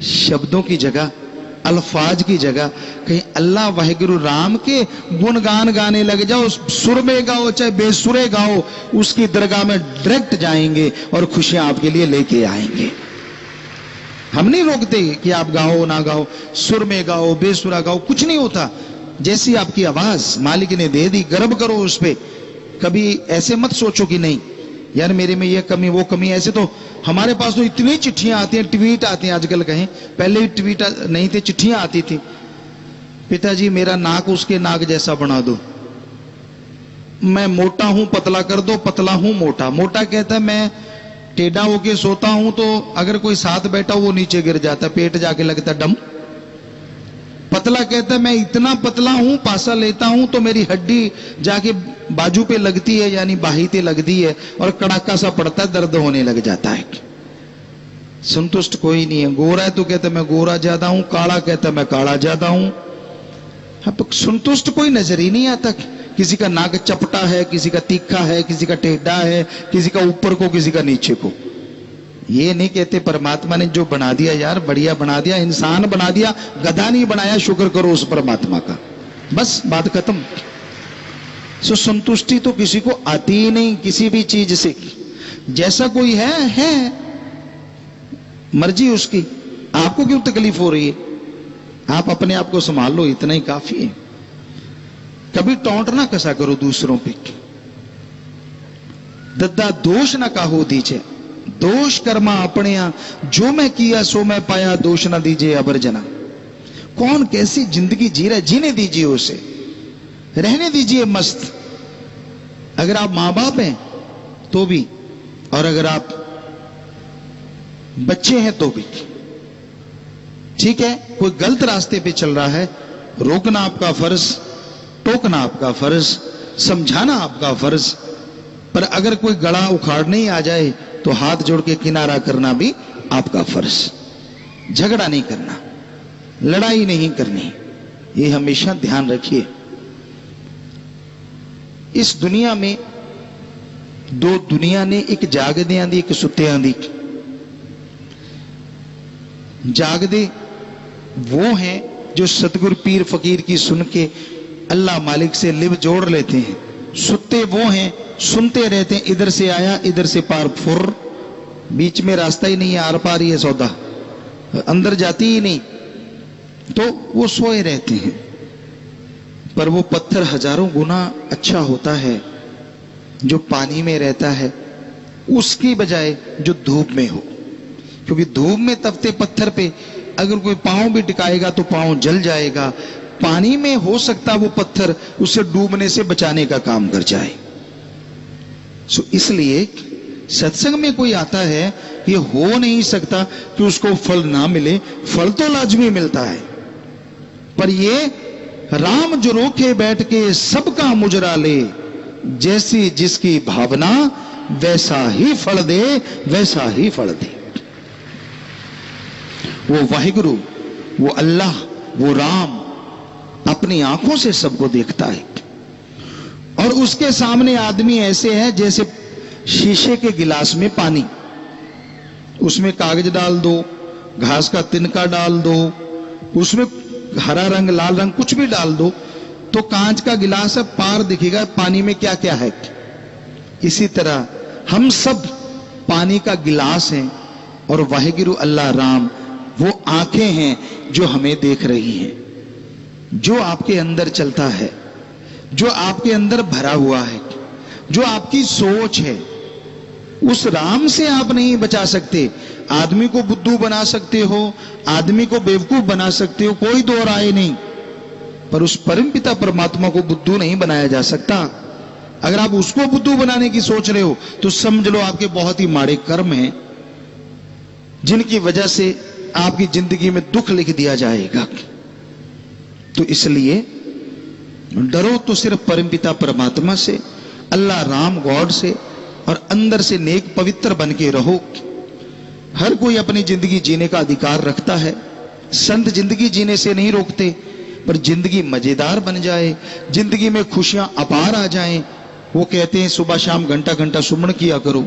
शब्दों की जगह, अल्फाज की जगह कहीं अल्लाह वाहिगुरु राम के गुणगान गाने लग जाओ, सुर में गाओ चाहे बेसुरे गाओ, उसकी दरगाह में डायरेक्ट जाएंगे और खुशियां आपके लिए लेके आएंगे। हम नहीं रोकते कि आप गाओ ना गाओ, सुर में गाओ बेसुरा गाओ, कुछ नहीं होता। जैसी आपकी आवाज मालिक ने दे दी, गर्व करो उस पर। कभी ऐसे मत सोचो कि नहीं यार मेरे में ये कमी वो कमी, ऐसे तो हमारे पास तो इतनी चिट्ठियां आती हैं, ट्वीट आते हैं आजकल, कहें पहले ही ट्वीट नहीं थे, चिट्ठियां आती थी, पिताजी मेरा नाक उसके नाक जैसा बना दो, मैं मोटा हूं पतला कर दो, पतला हूं मोटा। मोटा कहता है मैं टेढ़ा होके सोता हूं तो अगर कोई साथ बैठा वो नीचे गिर जाता, पेट जाके लगता डम। पतला कहता है मैं इतना पतला हूं, पासा लेता हूं तो मेरी हड्डी जाके बाजू पे लगती है, यानी बाही पे लगती है, और कड़ाका सा पड़ता है, दर्द होने लग जाता है। संतुष्ट कोई नहीं है। गोरा है तो कहता है मैं गोरा ज्यादा हूं, काला कहता है मैं काला ज्यादा हूं। अब संतुष्ट कोई नजर ही नहीं आता। किसी का नाक चपटा है, किसी का तीखा है, किसी का टेढ़ा है, किसी का ऊपर को, किसी का नीचे को। ये नहीं कहते परमात्मा ने जो बना दिया यार बढ़िया बना दिया, इंसान बना दिया, गधा नहीं बनाया, शुक्र करो उस परमात्मा का, बस बात खत्म। सो संतुष्टि तो किसी को आती ही नहीं किसी भी चीज से। जैसा कोई है मर्जी उसकी, आपको क्यों तकलीफ हो रही है? आप अपने आप को संभाल लो, इतना ही काफी है। कभी टोंट ना कसा करो दूसरों पे। दद्दा दोष ना काहो दीजिए, दोष कर्मा अपने जो मैं किया सो मैं पाया, दोष ना दीजिए अबरजना। कौन कैसी जिंदगी जी रहा है, जीने दीजिए उसे, रहने दीजिए मस्त। अगर आप मां बाप हैं तो भी, और अगर आप बच्चे हैं तो भी ठीक है। कोई गलत रास्ते पे चल रहा है, रोकना आपका फर्ज, टोकना आपका फर्ज, समझाना आपका फर्ज। पर अगर कोई गड़ा उखाड़ने ही आ जाए तो हाथ जोड़ के किनारा करना भी आपका फर्ज। झगड़ा नहीं करना, लड़ाई नहीं करनी, ये हमेशा ध्यान रखिए। इस दुनिया में दो दुनिया ने, एक जागदियां दी, एक सुत्तियां दी। जागदे वो हैं जो सतगुरु पीर फकीर की सुन के अल्लाह मालिक से लिव जोड़ लेते हैं। सुत्ते वो हैं सुनते रहते हैं, इधर से आया इधर से पार फुर, बीच में रास्ता ही नहीं है, आर पार ही है सौदा, अंदर जाती ही नहीं, तो वो सोए रहते हैं। पर वो पत्थर हजारों गुना अच्छा होता है जो पानी में रहता है, उसकी बजाय जो धूप में हो। क्योंकि धूप में तपते पत्थर पे अगर कोई पांव भी टिकाएगा तो पांव जल जाएगा। पानी में हो सकता वो पत्थर उसे डूबने से बचाने का काम कर जाए। सो इसलिए सत्संग में कोई आता है, ये हो नहीं सकता कि उसको फल ना मिले, फल तो लाजमी मिलता है। पर ये राम जो रोके बैठ के सबका मुजरा ले, जैसी जिसकी भावना वैसा ही फल दे, वैसा ही फल दे। वो वाहिगुरु, वो अल्लाह, वो राम अपनी आंखों से सबको देखता है। और उसके सामने आदमी ऐसे है जैसे शीशे के गिलास में पानी, उसमें कागज डाल दो, घास का तिनका डाल दो, उसमें हरा रंग लाल रंग कुछ भी डाल दो तो कांच का गिलास है, पार दिखेगा पानी में क्या क्या है। इसी तरह हम सब पानी का गिलास हैं और वाहिगुरु अल्लाह राम वो आंखें हैं जो हमें देख रही हैं। जो आपके अंदर चलता है, जो आपके अंदर भरा हुआ है, जो आपकी सोच है, उस राम से आप नहीं बचा सकते। आदमी को बुद्धू बना सकते हो, आदमी को बेवकूफ बना सकते हो, कोई दो राय नहीं, पर उस परमपिता परमात्मा को बुद्धू नहीं बनाया जा सकता। अगर आप उसको बुद्धू बनाने की सोच रहे हो तो समझ लो आपके बहुत ही माड़े कर्म हैं जिनकी वजह से आपकी जिंदगी में दुख लिख दिया जाएगा। तो इसलिए डरो तो सिर्फ परमपिता परमात्मा से, अल्लाह राम गॉड से, और अंदर से नेक पवित्र बन के रहो। हर कोई अपनी जिंदगी जीने का अधिकार रखता है। संत जिंदगी जीने से नहीं रोकते, पर जिंदगी मजेदार बन जाए, जिंदगी में खुशियां अपार आ जाएं, वो कहते हैं सुबह शाम घंटा घंटा सुमन किया करो।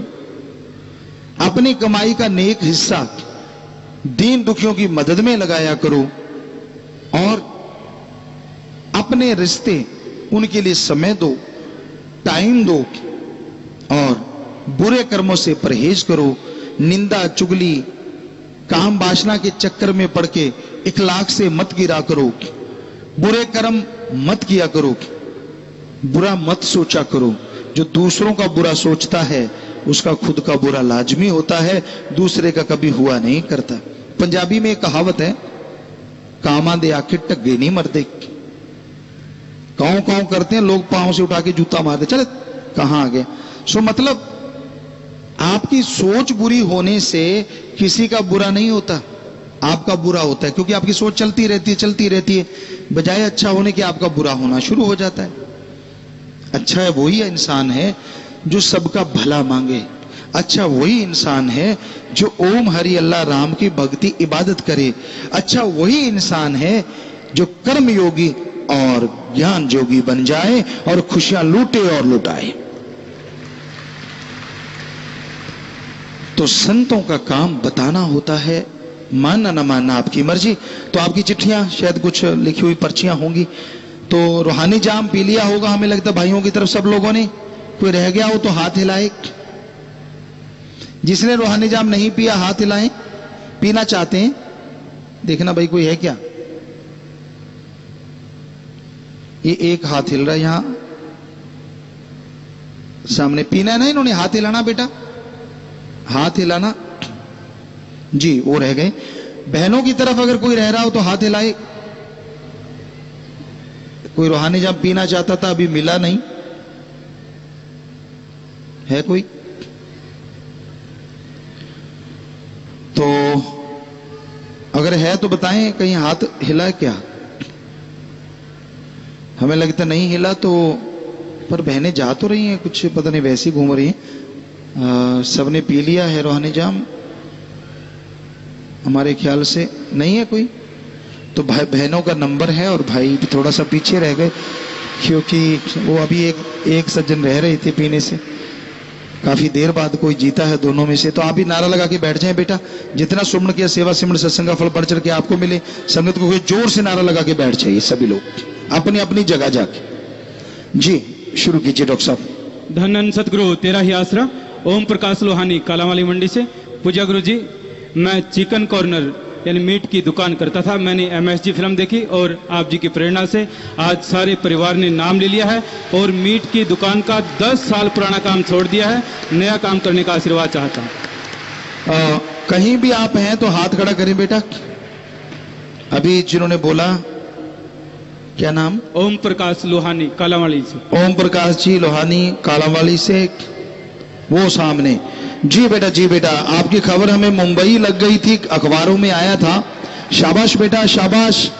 अपनी कमाई का नेक हिस्सा दीन दुखियों की मदद में लगाया करो और अपने रिश्ते उनके लिए समय दो, टाइम दो और बुरे कर्मों से परहेज करो। निंदा चुगली काम वासना के चक्कर में पड़ के इखलाक से मत गिरा करो, बुरे कर्म मत किया करो, बुरा मत सोचा करो। जो दूसरों का बुरा सोचता है उसका खुद का बुरा लाजमी होता है, दूसरे का कभी हुआ नहीं करता। पंजाबी में एक कहावत है, कामा दे आके टग्गे नहीं मरते। काऊ काऊ करते हैं लोग, पांव से उठा के जूता मारते, चले कहां आ गए। सो मतलब आपकी सोच बुरी होने से किसी का बुरा नहीं होता, आपका बुरा होता है, क्योंकि आपकी सोच चलती रहती है। बजाय अच्छा होने के आपका बुरा होना शुरू हो जाता है। अच्छा है वही इंसान है जो सबका भला मांगे, अच्छा वही इंसान है जो ओम हरि अल्लाह राम की भक्ति इबादत करे, अच्छा वही इंसान है जो कर्म योगी और ज्ञान जोगी बन जाए और खुशियां लूटे और लुटाए। तो संतों का काम बताना होता है, मानना न मानना आपकी मर्जी। तो आपकी चिट्ठियां शायद कुछ लिखी हुई पर्चियां होंगी, तो रूहानी जाम पी लिया होगा हमें लगता है भाइयों की तरफ सब लोगों ने। कोई रह गया हो तो हाथ हिलाए। जिसने रूहानी जाम नहीं पिया हाथ हिलाएं। पीना चाहते हैं देखना भाई कोई है क्या। ये एक हाथ हिल रहा है यहां सामने। पीना है ना इन्होंने, हाथ हिलाना बेटा, हाथ हिलाना जी। वो रह गए। बहनों की तरफ अगर कोई रह रहा हो तो हाथ हिलाए। कोई रूहानी जाम पीना चाहता था अभी मिला नहीं है कोई, तो अगर है तो बताएं कहीं हाथ हिला क्या। हमें लगता नहीं हिला तो, पर बहनें जा तो रही हैं कुछ पता नहीं वैसी घूम रही हैं। सबने पी लिया है रूहानी जाम हमारे ख्याल से। नहीं है कोई तो भाई बहनों का नंबर है और भाई थोड़ा सा पीछे रह गए क्योंकि वो अभी एक सज्जन रह रहे थे पीने से। काफी देर बाद कोई जीता है दोनों में से। तो आप भी नारा लगा के बैठ जाएं बेटा, जितना सुमन किया सेवा सिमरन सत्संग का फल बढ़ चढ़ के आपको मिले। संगत को कोई जोर से नारा लगा के बैठ जाइए सभी लोग अपनी अपनी जगह जाके। जी शुरू कीजिए डॉक्टर साहब। धन सतगुरु तेरा ही आसरा। ओम प्रकाश लोहानी कालावाली मंडी से। पूजा गुरु जी, मैं चिकन कॉर्नर यानी मीट की दुकान करता था। मैंने MSG फिल्म देखी और आप जी की प्रेरणा से आज सारे परिवार ने नाम ले लिया है और मीट की दुकान का 10 साल पुराना काम छोड़ दिया है, नया काम करने का आशीर्वाद चाहता हूँ। कहीं भी आप हैं तो हाथ खड़ा करें बेटा। अभी जिन्होंने बोला क्या नाम? ओम प्रकाश लोहानी कालावाली से। ओम प्रकाश जी लोहानी कालावाली से, वो सामने। जी बेटा, जी बेटा, आपकी खबर हमें मुंबई लग गई थी, अखबारों में आया था। शाबाश बेटा शाबाश।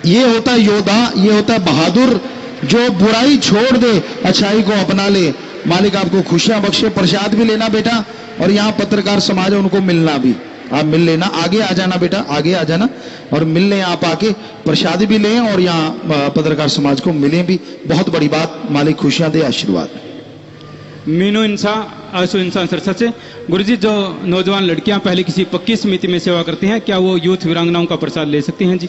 ये होता है योद्धा, ये होता है बहादुर जो बुराई छोड़ दे, अच्छाई को अपना ले। मालिक आपको खुशियां बख्शे। प्रसाद भी लेना बेटा और यहाँ पत्रकार समाज है उनको मिलना भी। आप मिल लेना, आगे आ जाना बेटा, आगे आ जाना और मिल लें, आप आके प्रसाद भी लें और यहाँ पत्रकार समाज को मिलें भी। बहुत बड़ी बात, मालिक खुशियां दे, आशीर्वाद। मीनू इंसान आंसू इंसान सरसत से। गुरुजी, जो नौजवान लड़कियां पहले किसी पक्की समिति में सेवा करती हैं, क्या वो यूथ वीरांगनाओं का प्रसाद ले सकती हैं जी?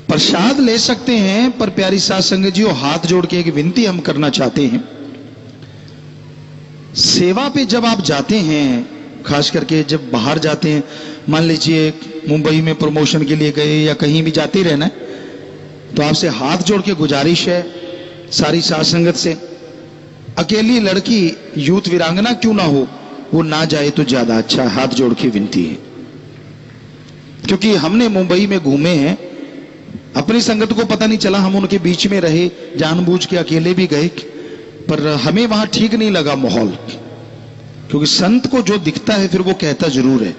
प्रसाद ले सकते हैं, पर प्यारी साध संगत जी, हाथ जोड़ के एक विनती हम करना चाहते हैं। सेवा पे जब आप जाते हैं, खास करके जब बाहर जाते हैं, मान लीजिए मुंबई में प्रमोशन के लिए गए या कहीं भी जाते रहना है, तो आपसे हाथ जोड़ के गुजारिश है सारी साध संगत से, अकेली लड़की यूथ वीरांगना क्यों ना हो, वो ना जाए तो ज्यादा अच्छा। हाथ जोड़ के विनती है, क्योंकि हमने मुंबई में घूमे हैं, अपनी संगत को पता नहीं चला, हम उनके बीच में रहे, जानबूझ के अकेले भी गए, पर हमें वहां ठीक नहीं लगा माहौल, क्योंकि संत को जो दिखता है फिर वो कहता जरूर है।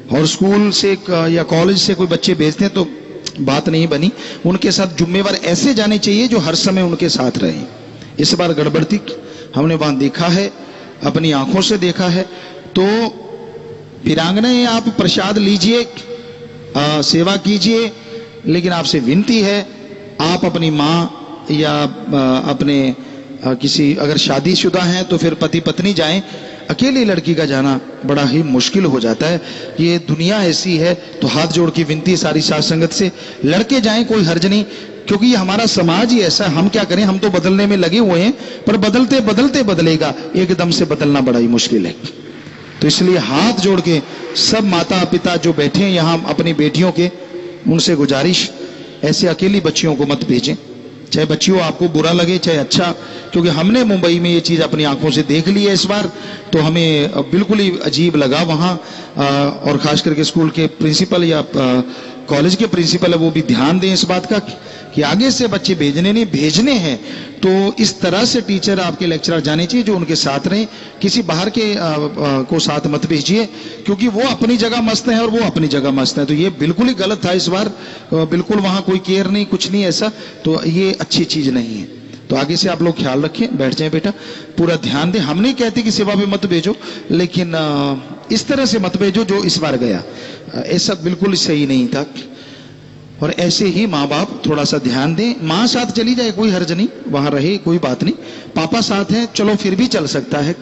और स्कूल से या कॉलेज से कोई बच्चे भेजते हैं तो बात नहीं बनी, उनके साथ जिम्मेवार ऐसे जाने चाहिए जो हर समय उनके साथ रहे। इस बार गड़बड़ थी, हमने वहां देखा है, अपनी आंखों से देखा है। तो वीरांगनाएं, आप प्रसाद लीजिए, सेवा कीजिए, लेकिन आपसे विनती है, आप अपनी माँ या अपने किसी, अगर शादीशुदा हैं तो फिर पति पत्नी जाएं, अकेली लड़की का जाना बड़ा ही मुश्किल हो जाता है। ये दुनिया ऐसी है, तो हाथ जोड़ की विनती सारी साध संगत से, लड़के जाएं कोई हर्ज नहीं, क्योंकि ये हमारा समाज ही ऐसा, हम क्या करें, हम तो बदलने में लगे हुए हैं, पर बदलते बदलते बदलेगा, एकदम से बदलना बड़ा ही मुश्किल है। तो इसलिए हाथ जोड़ के सब माता पिता जो बैठे हैं यहाँ अपनी बेटियों के, उनसे गुजारिश, ऐसे अकेली बच्चियों को मत भेजें, चाहे बच्चियों आपको बुरा लगे चाहे अच्छा, क्योंकि हमने मुंबई में ये चीज अपनी आंखों से देख ली है इस बार, तो हमें बिल्कुल ही अजीब लगा वहां। और खास करके स्कूल के प्रिंसिपल या कॉलेज के प्रिंसिपल है, वो भी ध्यान दें इस बात का कि आगे से बच्चे भेजने नहीं, भेजने हैं तो इस तरह से टीचर आपके लेक्चरर जाने चाहिए जो उनके साथ रहें, किसी बाहर के को साथ मत भेजिए, क्योंकि वो अपनी जगह मस्त है और वो अपनी जगह मस्त है। तो ये बिल्कुल ही गलत था इस बार, बिल्कुल वहां कोई केयर नहीं, कुछ नहीं ऐसा, तो ये अच्छी चीज नहीं है। तो आगे से आप लोग ख्याल रखें, बैठ जाएं बेटा, पूरा ध्यान दें। हम नहीं कहते कि सेवा में मत भेजो, लेकिन इस तरह से मत भेजो जो इस बार गया, ऐसा बिल्कुल सही नहीं था। और ऐसे ही माँ बाप थोड़ा सा ध्यान दें, माँ साथ चली जाए कोई हर्ज नहीं, वहां रहे कोई बात नहीं, पापा साथ हैं चलो फिर भी चल सकता है,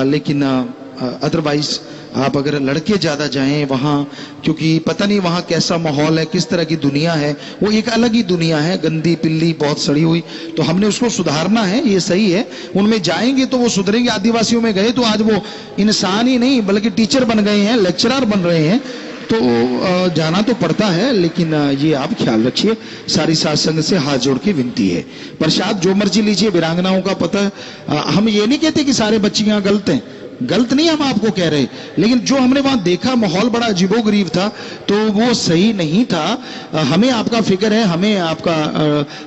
लेकिन अदरवाइज आप अगर लड़के ज्यादा जाएं वहां, क्योंकि पता नहीं वहां कैसा माहौल है, किस तरह की दुनिया है, वो एक अलग ही दुनिया है, गंदी पिल्ली बहुत सड़ी हुई, तो हमने उसको सुधारना है, ये सही है। उनमें जाएंगे तो वो सुधरेंगे। आदिवासियों में गए तो आज वो इंसान ही नहीं बल्कि टीचर बन गए हैं, लेक्चरर बन रहे हैं, तो जाना तो पड़ता है, लेकिन ये आप ख्याल रखिए। सारी साध संगत से हाथ जोड़ के विनती है। प्रसाद जो मर्जी लीजिए, वीरांगनाओं का पता है, हम ये नहीं कहते कि सारे बच्चे यहाँ गलत हैं, गलत नहीं हम आपको कह रहे, लेकिन जो हमने वहां देखा माहौल बड़ा अजीबोगरीब था, तो वो सही नहीं था। हमें आपका फिक्र है, हमें आपका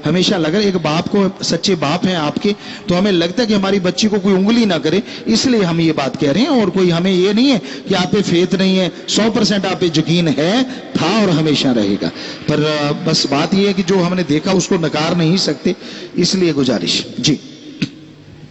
हमेशा लगा, एक बाप को, सच्चे बाप हैं आपके, तो हमें लगता है कि हमारी बच्ची को कोई उंगली ना करे, इसलिए हम ये बात कह रहे हैं। और कोई हमें ये नहीं है कि आप पे फेथ नहीं है, 100% आप पे यकीन है, था और हमेशा रहेगा। पर बस बात ये है कि जो हमने देखा उसको नकार नहीं सकते, इसलिए गुजारिश जी।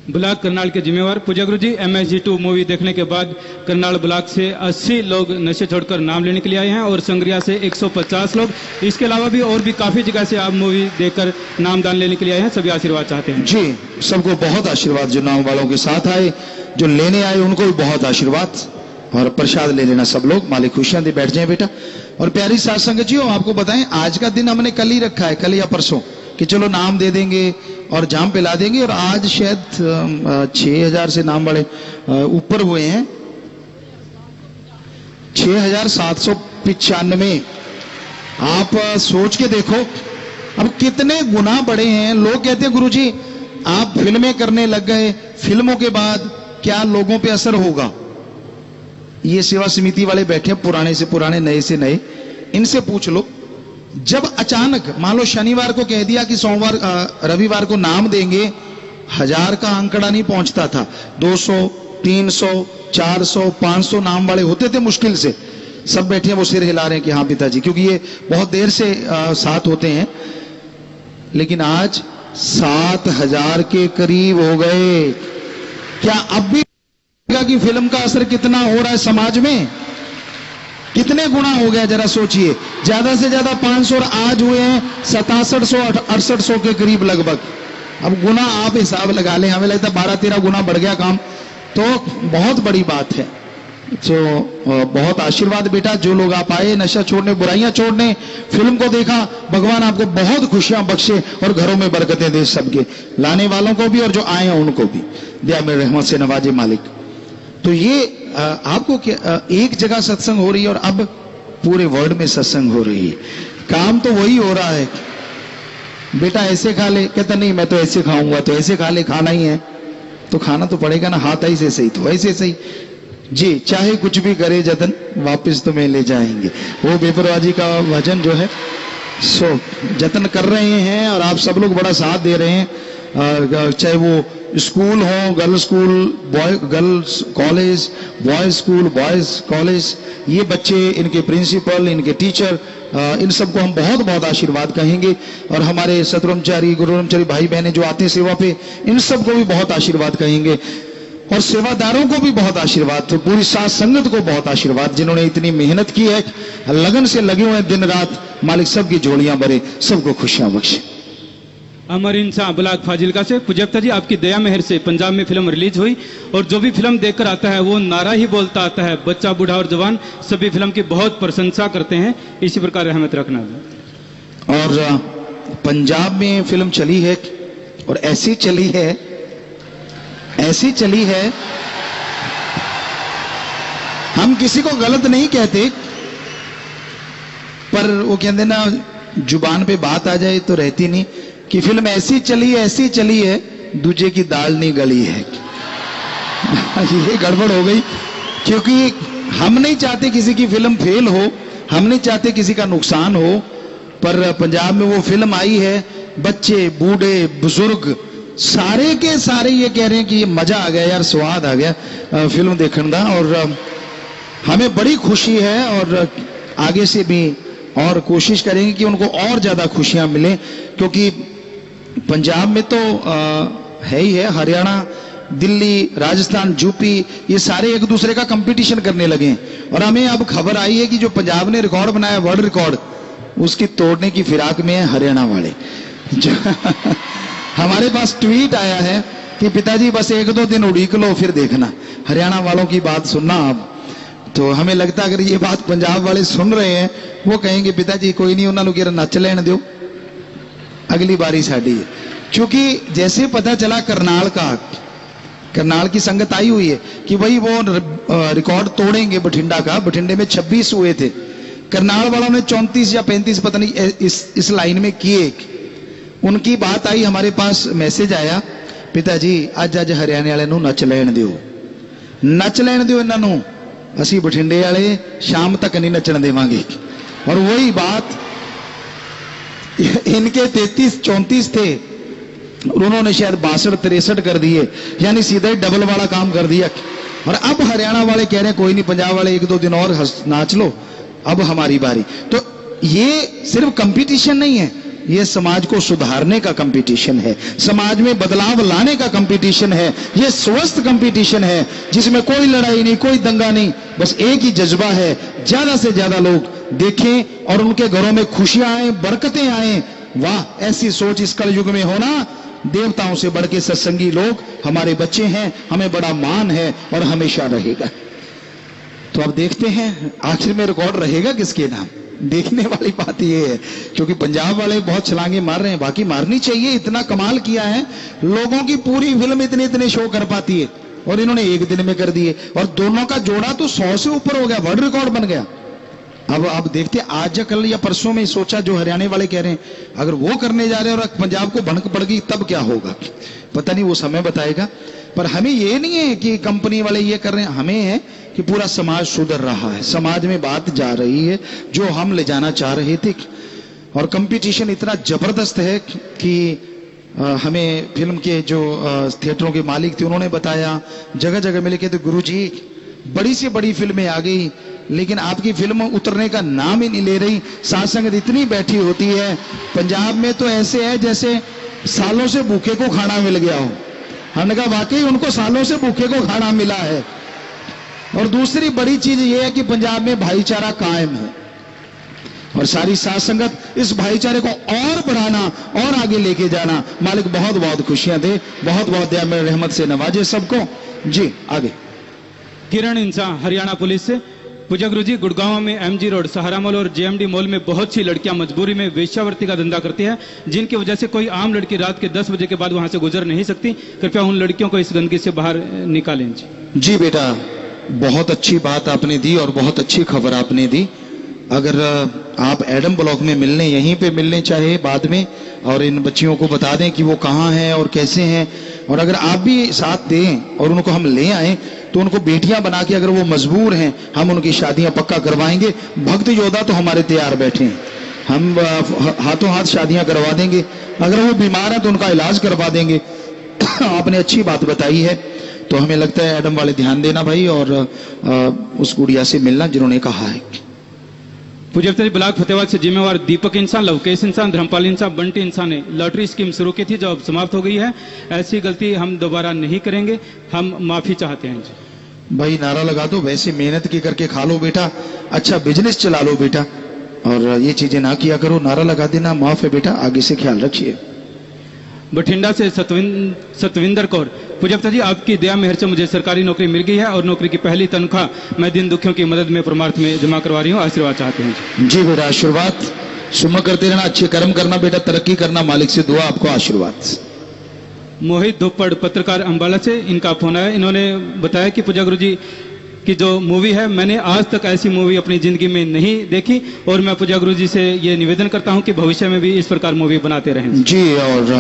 ब्लॉक करनाल के जिम्मेवार पूजा गुरु जी, MSG2 मूवी देखने के बाद करनाल ब्लॉक से 80 लोग नशे छोड़कर नाम लेने के लिए आए हैं और संग्रिया से 150 लोग, इसके अलावा भी और भी काफी जगह से आप मूवी देखकर नामदान लेने के लिए आए हैं, सभी आशीर्वाद चाहते हैं जी। सबको बहुत आशीर्वाद, जो नाम वालों के साथ आए, जो लेने आए उनको भी बहुत आशीर्वाद, और प्रसाद ले लेना सब लोग, मालिक खुशियां दे। बैठ जाए बेटा। और प्यारी साध संगत जी, आपको बताएं आज का दिन हमने कल ही रखा है, कल या परसों, कि चलो नाम दे देंगे और जाम पिला देंगे, और आज शायद 6000 से नाम बड़े ऊपर हुए हैं, 6795। आप सोच के देखो अब कितने गुना बढ़े हैं। लोग कहते हैं गुरुजी आप फिल्में करने लग गए, फिल्मों के बाद क्या लोगों पे असर होगा? ये सेवा समिति वाले बैठे, पुराने से पुराने, नए से नए, इनसे पूछ लो। जब अचानक मान लो शनिवार को कह दिया कि सोमवार रविवार को नाम देंगे, 1000 का आंकड़ा नहीं पहुंचता था, 200 300 400 500 नाम वाले होते थे मुश्किल से। सब बैठे हैं, वो सिर हिला रहे हैं कि हाँ पिताजी, क्योंकि ये बहुत देर से साथ होते हैं। लेकिन आज 7000 के करीब हो गए। क्या अब भी कि फिल्म का असर कितना हो रहा है समाज में? कितने गुना हो गया जरा सोचिए। ज्यादा से ज्यादा 500 और आज हुए हैं 6700 6800 के करीब लगभग। अब गुना आप हिसाब लगा लें, हमें लगता है 12-13 गुना बढ़ गया काम, तो बहुत बड़ी बात है। तो बहुत आशीर्वाद बेटा, जो लोग आप आए नशा छोड़ने, बुराइयां छोड़ने, फिल्म को देखा, भगवान आपको बहुत खुशियां बख्शे और घरों में बरकतें दे, सबके लाने वालों को भी और जो आए हैं उनको भी दया में रहमत से नवाजे मालिक। तो ये आपको एक जगह सत्संग हो रही है और अब पूरे वर्ल्ड में सत्संग हो रही है। काम तो वही हो रहा है, बेटा ऐसे खा ले, कहता नहीं मैं तो ऐसे खाऊंगा, तो ऐसे खा ले, खाना ही है तो खाना तो पड़ेगा ना, हाथ ऐसे सही तो ऐसे सही जी, चाहे कुछ भी करे जतन वापस तुम्हें ले जाएंगे। वो बेपरवाजी का वजन जो है सो जतन कर रहे हैं और आप सब लोग बड़ा साथ दे रहे हैं। चाहे वो स्कूल हो, girls school, girls college, boys school, boys college, ये बच्चे, इनके प्रिंसिपल, इनके टीचर, इन सबको हम बहुत बहुत आशीर्वाद कहेंगे। और हमारे सतब्रह्मचारी गुरुब्रह्मचारी भाई बहनें जो आते हैं सेवा पे, इन सबको भी बहुत आशीर्वाद कहेंगे और सेवादारों को भी बहुत आशीर्वाद, तो पूरी साथ संगत को बहुत आशीर्वाद, जिन्होंने इतनी मेहनत की है, लगन से लगे हुए दिन रात। मालिक सबकी जोड़ियां भरे, सबको खुशियां बख्शे। अमर इंसान ब्लाक फाजिलका से पूज्यता जी, आपकी दया मेहर से पंजाब में फिल्म रिलीज हुई और जो भी फिल्म देखकर आता है वो नारा ही बोलता आता है, बच्चा बूढ़ा और जवान सभी फिल्म की बहुत प्रशंसा करते हैं। इसी प्रकार रहमत रखना। और पंजाब में फिल्म चली है और ऐसी चली है, ऐसी चली है, हम किसी को गलत नहीं कहते, पर वो कहते ना जुबान पे बात आ जाए तो रहती नहीं, कि फिल्म ऐसी चली है दूजे की दाल नहीं गली है। ये गड़बड़ हो गई, क्योंकि हम नहीं चाहते किसी की फिल्म फेल हो, हम नहीं चाहते किसी का नुकसान हो, पर पंजाब में वो फिल्म आई है, बच्चे बूढ़े बुजुर्ग सारे के सारे ये कह रहे हैं कि ये मजा आ गया यार, स्वाद आ गया फिल्म देखने का। और हमें बड़ी खुशी है और आगे से भी और कोशिश करेंगे कि उनको और ज्यादा खुशियां मिले, क्योंकि पंजाब में तो है ही है, हरियाणा, दिल्ली, राजस्थान, यूपी, ये सारे एक दूसरे का कंपटीशन करने लगे हैं। और हमें अब खबर आई है कि जो पंजाब ने रिकॉर्ड बनाया, वर्ल्ड रिकॉर्ड, उसकी तोड़ने की फिराक में है हरियाणा वाले। हमारे पास ट्वीट आया है कि पिताजी बस 1-2 दिन उड़ीक लो फिर देखना, हरियाणा वालों की बात सुनना आप। तो हमें लगता है अगर ये बात पंजाब वाले सुन रहे हैं, वो कहेंगे पिताजी कोई नहीं, उन्होंने किरा नच लेने दो, अगली बारी साड़ी है। क्योंकि जैसे पता चला करनाल की संगत आई हुई है कि भाई वो रिकॉर्ड तोड़ेंगे बठिंडा का, बठिंडे में 26 हुए थे, करनाल वालों ने 34 या 35 पता नहीं इस लाइन में किए। उनकी बात आई, हमारे पास मैसेज आया, पिताजी अज हरियाणे वाले नूं नच लैण दिओ, नच लैण दिओ इन्हां नूं, असीं बठिंडे वाले शाम तक नहीं नचण देवांगे। और वही बात, इनके 33-34 थे, उन्होंने शायद 62-63 कर दिए, यानी सीधा ही डबल वाला काम कर दिया। और अब हरियाणा वाले कह रहे हैं कोई नहीं, पंजाब वाले 1-2 दिन और नाच लो, अब हमारी बारी। तो ये सिर्फ कंपटीशन नहीं है, ये समाज को सुधारने का कंपटीशन है, समाज में बदलाव लाने का कंपटीशन है, ये स्वस्थ कंपटीशन है जिसमें कोई लड़ाई नहीं, कोई दंगा नहीं, बस एक ही जज्बा है, ज्यादा से ज्यादा लोग देखें और उनके घरों में खुशियां आए, बरकतें आए। वाह, ऐसी सोच इस कल युग में होना, देवताओं से बढ़ के सत्संगी लोग हमारे बच्चे हैं, हमें बड़ा मान है और हमेशा रहेगा। तो अब देखते हैं आखिर में रिकॉर्ड रहेगा किसके नाम। देखने वाली बात यह है, क्योंकि पंजाब वाले बहुत छलांगे मार रहे हैं, बाकी मारनी चाहिए, इतना कमाल किया है, लोगों की पूरी फिल्म इतने शो कर पाती है और इन्होंने एक दिन में कर दिए। और दोनों का जोड़ा तो 100 से ऊपर हो गया, वर्ल्ड रिकॉर्ड बन गया। अब देखते आज या कल या परसों में सोचा, जो हरियाणा वाले कह रहे हैं अगर वो करने जा रहे हैं और पंजाब को भनक पड़ गई तब क्या होगा, पता नहीं, वो समय बताएगा। पर हमें ये नहीं है कि कंपनी वाले ये कर रहे हैं, हमें है कि पूरा समाज सुधर रहा है, समाज में बात जा रही है जो हम ले जाना चाह रहे थे। और कंपटीशन इतना जबरदस्त है कि हमें फिल्म के जो थिएटरों के मालिक थे उन्होंने बताया, जगह जगह मिले, कहते गुरुजी बड़ी से बड़ी फिल्में आ गई लेकिन आपकी फिल्म उतरने का नाम ही नहीं ले रही, साथ संगत इतनी बैठी होती है। पंजाब में तो ऐसे है जैसे सालों से भूखे को खाना मिल गया हो। हमने कहा वाकई उनको सालों से भूखे को खाना मिला है। और दूसरी बड़ी चीज ये है कि पंजाब में भाईचारा कायम है और सारी साथ संगत इस भाईचारे को और बढ़ाना और आगे लेके जाना। मालिक बहुत बहुत खुशियां दे, बहुत बहुत दया में रहमत से नवाजे सबको। जी आगे। किरण इंसान हरियाणा पुलिस से। पूजा गुरु जी, गुड़गांव में एमजी रोड, सहारा मॉल और जेएमडी मॉल में बहुत सी लड़कियां मजबूरी में वेश्यावृत्ति का धंधा करती हैं, जिनकी वजह से कोई आम लड़की रात के 10 बजे के बाद वहां से गुजर नहीं सकती। कृपया उन लड़कियों को इस गंदगी से बाहर निकालें। जी बेटा, बहुत अच्छी बात आपने दी और बहुत अच्छी खबर आपने दी। अगर आप एडम ब्लॉक में मिलने, यहीं पे मिलने चाहे बाद में, और इन बच्चियों को बता दें कि वो कहाँ हैं और कैसे हैं, और अगर आप भी साथ दें और उनको हम ले आए तो उनको बेटियां बना के, अगर वो मजबूर हैं, हम उनकी शादियां पक्का करवाएंगे। भक्त योद्धा तो हमारे तैयार बैठे हैं, हम हाथों हाथ शादियां करवा देंगे। अगर वो बीमार हैं तो उनका इलाज करवा देंगे। आपने अच्छी बात बताई है, तो हमें लगता है एडम वाले ध्यान देना भाई, और उस गुड़िया से मिलना जिन्होंने कहा है। पूजपतरी ब्लॉक फतेहाबाद से जिम्मेवार दीपक इंसान, लवकेश इंसान, धर्मपाल इंसान, बंटी इंसान ने लॉटरी स्कीम शुरू की थी जो अब समाप्त हो गई है। ऐसी गलती हम दोबारा नहीं करेंगे, हम माफी चाहते हैं। भाई नारा लगा दो, वैसे मेहनत की करके खा लो बेटा, अच्छा बिजनेस चला लो बेटा, और ये चीजें ना किया करो। नारा लगा देना, माफ है बेटा, आगे से ख्याल रखिए। बठिंडा से सतविंदर कौर। पूजपता जी, आपकी दया मेहर से मुझे सरकारी नौकरी मिल गई है और नौकरी की पहली तनख्वाह मैं दिन दुखियों की मदद में परमार्थ में जमा करवा रही हूँ। आशीर्वाद चाहते हैं। जी बेटा, आशीर्वाद सुम्मा करते रहना, अच्छे कर्म करना बेटा, तरक्की करना, मालिक से दुआ, आपको आशीर्वाद। मोहित धोपड़ पत्रकार अंबाला से, इनका फोन आया। इन्होंने बताया कि पूजा गुरु जी की जो मूवी है, मैंने आज तक ऐसी मूवी अपनी जिंदगी में नहीं देखी, और मैं पूजा गुरु जी से ये निवेदन करता हूं कि भविष्य में भी इस प्रकार मूवी बनाते रहें। जी, और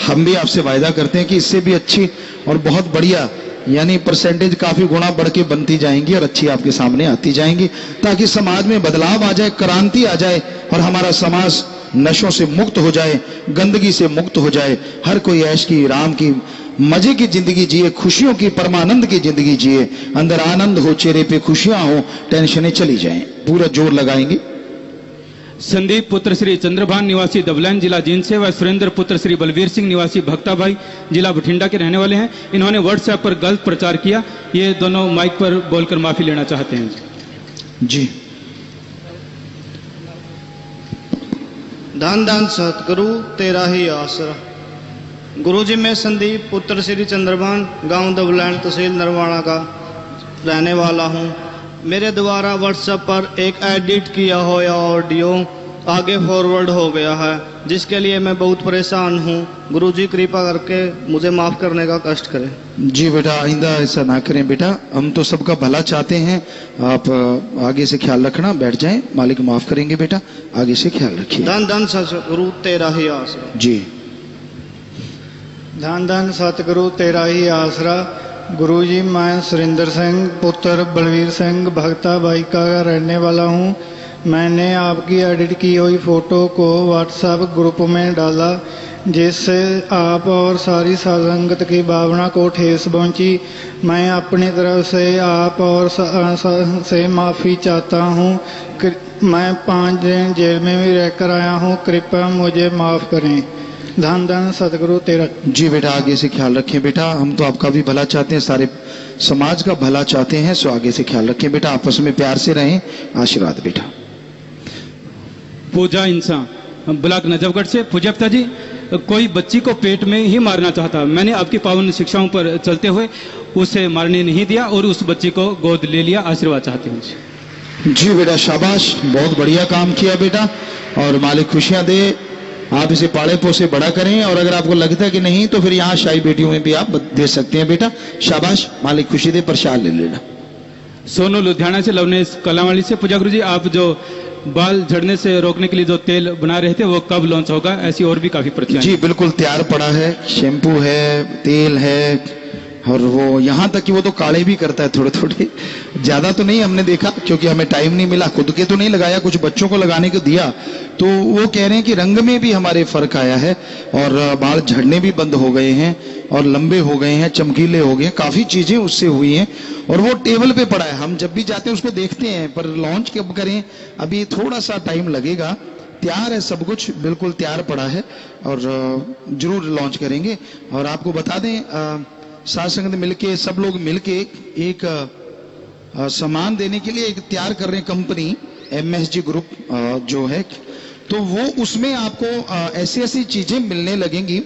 हम भी आपसे वायदा करते हैं कि इससे भी अच्छी और बहुत बढ़िया, यानी परसेंटेज काफी गुना बढ़ के बनती जाएंगी और अच्छी आपके सामने आती जाएंगी, ताकि समाज में बदलाव आ जाए, क्रांति आ जाए और हमारा समाज नशों से मुक्त हो जाए, गंदगी से मुक्त हो जाए। हर कोई ऐश की, राम की, मजे की जिंदगी जिए, खुशियों की, परमानंद की जिंदगी जिए, अंदर आनंद हो, चेहरे पे खुशियां हो, टेंशनें चली जाएं। पूरा जोर लगाएंगे। संदीप पुत्र श्री चंद्रभान निवासी दबलैन जिला जींद से, व सुरेंद्र पुत्र श्री बलवीर सिंह निवासी भक्ताभाई जिला बठिंडा के रहने वाले हैं। इन्होंने व्हाट्सएप पर गलत प्रचार किया, ये दोनों माइक पर बोलकर माफी लेना चाहते हैं। जी। धन धन सतगुरु तेरा ही आसरा। गुरु जी, मैं संदीप पुत्र श्री चंद्रभान, गांव दबलैन, तहसील नरवाना का रहने वाला हूं। मेरे द्वारा व्हाट्सएप पर एक एडिट किया हुआ ऑडियो आगे फॉरवर्ड हो गया है, जिसके लिए मैं बहुत परेशान हूं। गुरु जी कृपा करके मुझे माफ करने का कष्ट करें। जी बेटा, आइंदा ऐसा ना करें बेटा, हम तो सबका भला चाहते हैं। आप आगे से ख्याल रखना, बैठ जाएं, मालिक माफ करेंगे बेटा, आगे से ख्याल रखिए। धन धन सतगुरु तेरा ही आसरा। जी। धन धन सतगुरु तेरा ही आसरा। गुरु जी, मैं सुरेंद्र सिंह पुत्र बलवीर सिंह भक्ता बाई का रहने वाला हूँ। मैंने आपकी एडिट की हुई फ़ोटो को व्हाट्सएप ग्रुप में डाला, जिससे आप और सारी संगत की भावना को ठेस पहुंची। मैं अपनी तरफ से आप और से माफ़ी चाहता हूं। मैं 5 दिन जेल में भी रहकर आया हूं, कृपया मुझे माफ़ करें। धन धन सतगुरु तेरा। जी बेटा, आगे से ख्याल रखें बेटा, हम तो आपका भी भला चाहते हैं, सारे समाज का भला चाहते हैं, सो आगे से ख्याल रखें बेटा, आपस में प्यार से रहें। आशीर्वाद बेटा। पूजा इंसान ब्लॉक नजफगढ़ से। पूजपता जी, कोई बच्ची को पेट में ही मारना चाहता, मैंने आपकी पावन शिक्षाओं पर चलते हुए उसे मारने नहीं दिया और उस बच्ची को गोद ले लिया। आशीर्वाद चाहते हैं। जी बेटा, शाबाश, बहुत बढ़िया काम किया बेटा, और मालिक खुशियां दे, आप इसे पाले पोसे बड़ा करें, और अगर आपको लगता है कि नहीं तो फिर यहाँ शाही बेटियों में भी आप दे सकते हैं बेटा। शाबाश, मालिक खुशी दे, प्रसाद ले लेना। सोनू लुधियाना से। लवनेश कलावाली से। पूजा गुरु जी, आप जो बाल झड़ने से रोकने के लिए जो तेल बना रहे थे वो कब लॉन्च होगा? ऐसी और भी काफी प्रतियां। जी बिल्कुल तैयार पड़ा है, शैम्पू है, तेल है, और वो यहाँ तक कि वो तो काले भी करता है थोड़े थोड़े, ज्यादा तो नहीं हमने देखा क्योंकि हमें टाइम नहीं मिला, खुद के तो नहीं लगाया, कुछ बच्चों को लगाने को दिया, तो वो कह रहे हैं कि रंग में भी हमारे फर्क आया है और बाल झड़ने भी बंद हो गए हैं और लंबे हो गए हैं, चमकीले हो गए, काफी चीजें उससे हुई हैं, और वो टेबल पे पड़ा है, हम जब भी जाते हैं उसको देखते हैं, पर लॉन्च कब करें अभी थोड़ा सा टाइम लगेगा। तैयार है सब कुछ, बिल्कुल तैयार पड़ा है और जरूर लॉन्च करेंगे। और आपको बता दें, साथ संगत मिलके, सब लोग मिलके एक सामान देने के लिए एक तैयार कर रहे हैं कंपनी MSG ग्रुप जो है, तो वो उसमें आपको ऐसी ऐसी चीजें मिलने लगेंगी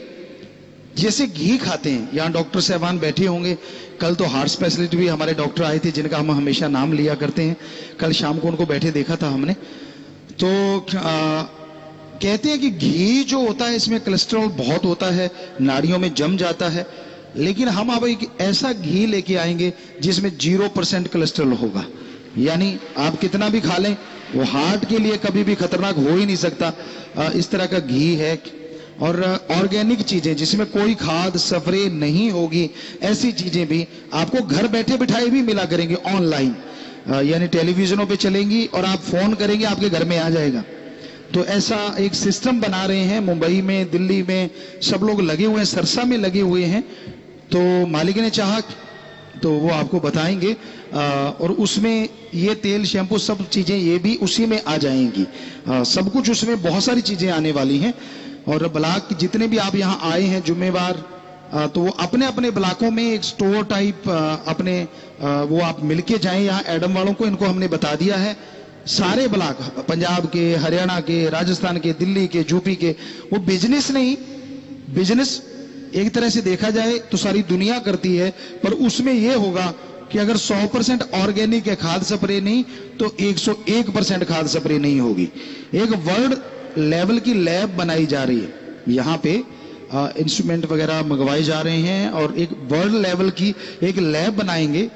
जैसे घी खाते हैं। यहाँ डॉक्टर साहबान बैठे होंगे, कल तो हार्ट स्पेशलिस्ट भी हमारे डॉक्टर आए थे जिनका हम हमेशा नाम लिया करते हैं, कल शाम को उनको बैठे देखा था हमने। तो कहते हैं कि घी जो होता है इसमें कोलेस्ट्रॉल बहुत होता है, नाड़ियों में जम जाता है, लेकिन हम अब एक ऐसा घी लेके आएंगे जिसमें 0% कोलेस्ट्रॉल होगा। यानी आप कितना भी खा लें वो हार्ट के लिए कभी भी खतरनाक हो ही नहीं सकता। इस तरह का घी है। और ऑर्गेनिक चीजें जिसमें कोई खाद स्प्रे नहीं होगी, ऐसी चीजें भी आपको घर बैठे बिठाए भी मिला करेंगे ऑनलाइन, यानी टेलीविजनों पे चलेंगी और आप फोन करेंगे आपके घर में आ जाएगा। तो ऐसा एक सिस्टम बना रहे हैं, मुंबई में, दिल्ली में सब लोग लगे हुए हैं, सरसा में लगे हुए हैं। तो मालिक ने चाहा तो वो आपको बताएंगे, और उसमें ये तेल शैम्पू सब चीजें ये भी उसी में आ जाएंगी। सब कुछ उसमें बहुत सारी चीजें आने वाली हैं। और ब्लॉक जितने भी आप यहाँ आए हैं जुम्मेवार, तो वो अपने अपने ब्लॉकों में एक स्टोर टाइप अपने वो आप मिलके जाएं। यहाँ एडम वालों को इनको हमने बता दिया है, सारे ब्लॉक पंजाब के, हरियाणा के, राजस्थान के, दिल्ली के, यूपी के, वो बिजनेस नहीं, बिजनेस एक तरह से देखा जाए तो सारी दुनिया करती है, पर उसमें यह होगा कि अगर 100% ऑर्गेनिक है, खाद स्प्रे नहीं, तो 101% खाद स्प्रे नहीं होगी। एक वर्ल्ड लेवल की लैब बनाई जा रही है, यहाँ पे इंस्ट्रूमेंट वगैरह मंगवाए जा रहे हैं और एक वर्ल्ड लेवल की एक लैब बनाएंगे।